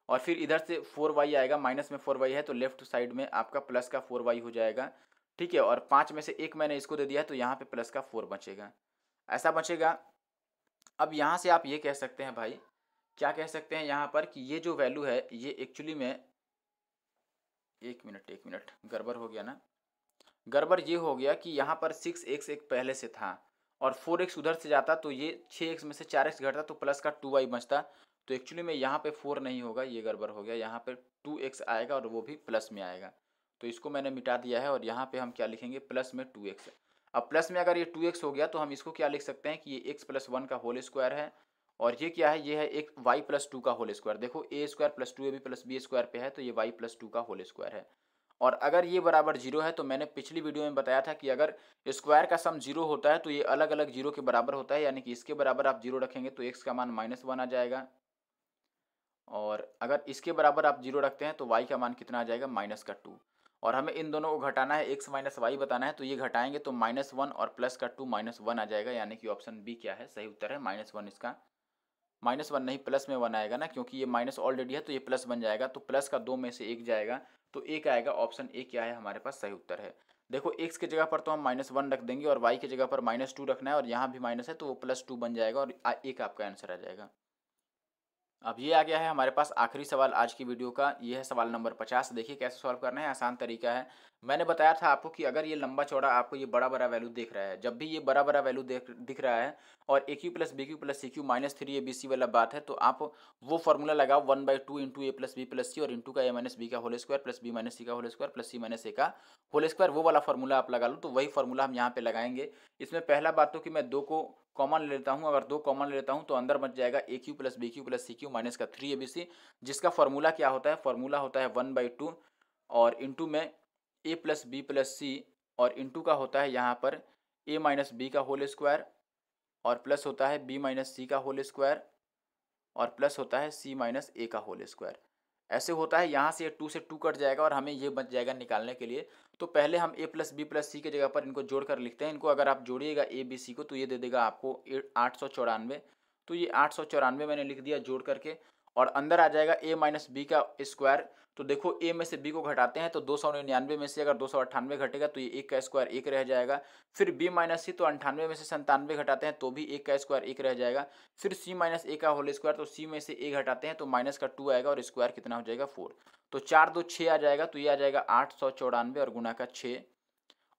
और फिर इधर से 4y आएगा, माइनस में 4y है तो लेफ्ट साइड में आपका प्लस का 4y हो जाएगा। ठीक है, और 5 में से 1 मैंने इसको दे दिया है, तो यहाँ पे प्लस का 4 बचेगा, ऐसा बचेगा। अब यहाँ से आप ये कह सकते हैं भाई, क्या कह सकते हैं यहाँ पर कि ये जो वैल्यू है ये एक्चुअली में, एक मिनट गड़बड़ हो गया ना। गड़बड़ ये हो गया कि यहाँ पर 6x एक पहले से था, और 4x उधर से जाता, तो ये 6x में से 4x घटता तो प्लस का 2y बचता। तो एक्चुअली में यहाँ पे 4 नहीं होगा, ये गड़बड़ हो गया, यहाँ पे 2x आएगा, और वो भी प्लस में आएगा। तो इसको मैंने मिटा दिया है, और यहाँ पे हम क्या लिखेंगे? प्लस में 2x। अब प्लस में अगर ये 2x हो गया तो हम इसको क्या लिख सकते हैं कि ये x + 1 का होल स्क्वायर है, और ये क्या है, ये है एक y प्लस टू का होल स्क्वायर। देखो A square plus two A B plus B square पे है, तो ये y प्लस टू का होल स्क्वायर है। और अगर ये बराबर जीरो है तो मैंने पिछली वीडियो में बताया था कि अगर स्क्वायर का सम जीरो होता है तो ये अलग अलग जीरो के बराबर होता है, यानी कि इसके बराबर आप जीरो रखेंगे तो x का मान -1 आ जाएगा, और अगर इसके बराबर आप जीरो रखते हैं तो y का मान कितना आ जाएगा, -2। और हमें इन दोनों को घटाना है, x माइनस वाई बताना है, तो ये घटाएंगे तो -1 और प्लस का 2 -1 आ जाएगा, यानी कि ऑप्शन बी क्या है, सही उत्तर है -1। इसका -1 नहीं, प्लस में 1 आएगा ना, क्योंकि ये माइनस ऑलरेडी है तो ये प्लस बन जाएगा, तो प्लस का 2 में से 1 जाएगा तो 1 आएगा। ऑप्शन ए क्या है हमारे पास, सही उत्तर है। देखो x की जगह पर तो हम -1 रख देंगे और y की जगह पर -2 रखना है, और यहाँ भी माइनस है तो वो +2 बन जाएगा, और एक आपका आंसर आ जाएगा। अब ये आ गया है हमारे पास आखिरी सवाल आज की वीडियो का, ये है सवाल नंबर 50। देखिए कैसे सॉल्व करना है, आसान तरीका है। मैंने बताया था आपको कि अगर ये लंबा चौड़ा आपको ये बड़ा बड़ा वैल्यू दिख रहा है, जब भी ये बड़ा बड़ा वैल्यू दिख रहा है और A cube plus B cube plus C cube -3ab वाला बात है, तो आप वो फॉर्मूला लगाओ 1/2 into A plus B plus C और इंटू का ए माइनस बी का whole square plus B minus C का whole square plus C minus A का होल स्क्वायर, वो वाला फॉर्मूला आप लगा लो। तो वही फॉर्मूला हम यहाँ पे लगाएंगे। इसमें पहला बात तो कि मैं दो को कॉमन ले लेता हूँ, अगर दो कॉमन ले लेता हूँ तो अंदर बच जाएगा A cube plus B cube plus C cube minus का 3abc, जिसका फॉर्मूला क्या होता है, फॉर्मूला होता है 1/2 और इंटू में ए प्लस बी प्लस सी, और इंटू का होता है यहाँ पर ए माइनस बी का होल स्क्वायर, और प्लस होता है बी माइनस सी का होल स्क्वायर, और प्लस होता है सी माइनस ए का होल स्क्वायर। ऐसे होता है, यहाँ से 2 से 2 कट जाएगा और हमें ये बच जाएगा निकालने के लिए। तो पहले हम ए प्लस बी प्लस सी की जगह पर इनको जोड़ कर लिखते हैं। इनको अगर आप जोड़िएगा ए बी सी को तो ये दे देगा आपको 894। तो ये 894 मैंने लिख दिया जोड़ करके, और अंदर आ जाएगा ए माइनस बी का स्क्वायर। तो देखो ए में से बी को घटाते हैं तो 299 में से अगर 298 घटेगा तो ये एक का स्क्वायर एक रह जाएगा। फिर बी माइनस सी, तो 98 में से 97 घटाते हैं तो भी एक का स्क्वायर एक रह जाएगा। फिर सी माइनस ए का होल स्क्वायर, तो सी में से ए घटाते हैं तो माइनस का 2 आएगा और स्क्वायर कितना हो जाएगा 4। तो 4 2 6 आ जाएगा, तो ये आ जाएगा 894 और गुना का 6।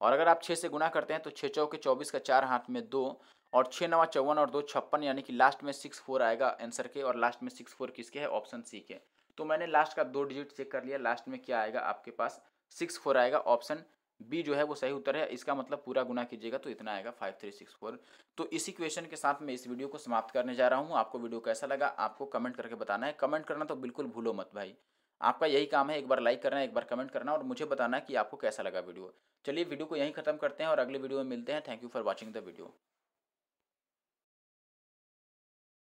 और अगर आप 6 से गुना करते हैं तो 6 चौके 24 का 4 हाथ में 2, और 6 9 54 और 2 56, यानी कि लास्ट में 64 आएगा आंसर के, और लास्ट में 64 किसके है, ऑप्शन सी के। तो मैंने लास्ट का 2 डिजिट चेक कर लिया, लास्ट में क्या आएगा आपके पास 64 आएगा। ऑप्शन बी जो है वो सही उत्तर है। इसका मतलब पूरा गुना कीजिएगा तो इतना आएगा 5364। तो इसी क्वेश्चन के साथ मैं इस वीडियो को समाप्त करने जा रहा हूँ। आपको वीडियो कैसा लगा आपको कमेंट करके बताना है। कमेंट करना तो बिल्कुल भूलो मत भाई, आपका यही काम है, एक बार लाइक करना, एक बार कमेंट करना और मुझे बताना कि आपको कैसा लगा वीडियो। चलिए वीडियो को यहीं खत्म करते हैं और अगले वीडियो में मिलते हैं। Thank you for watching the video.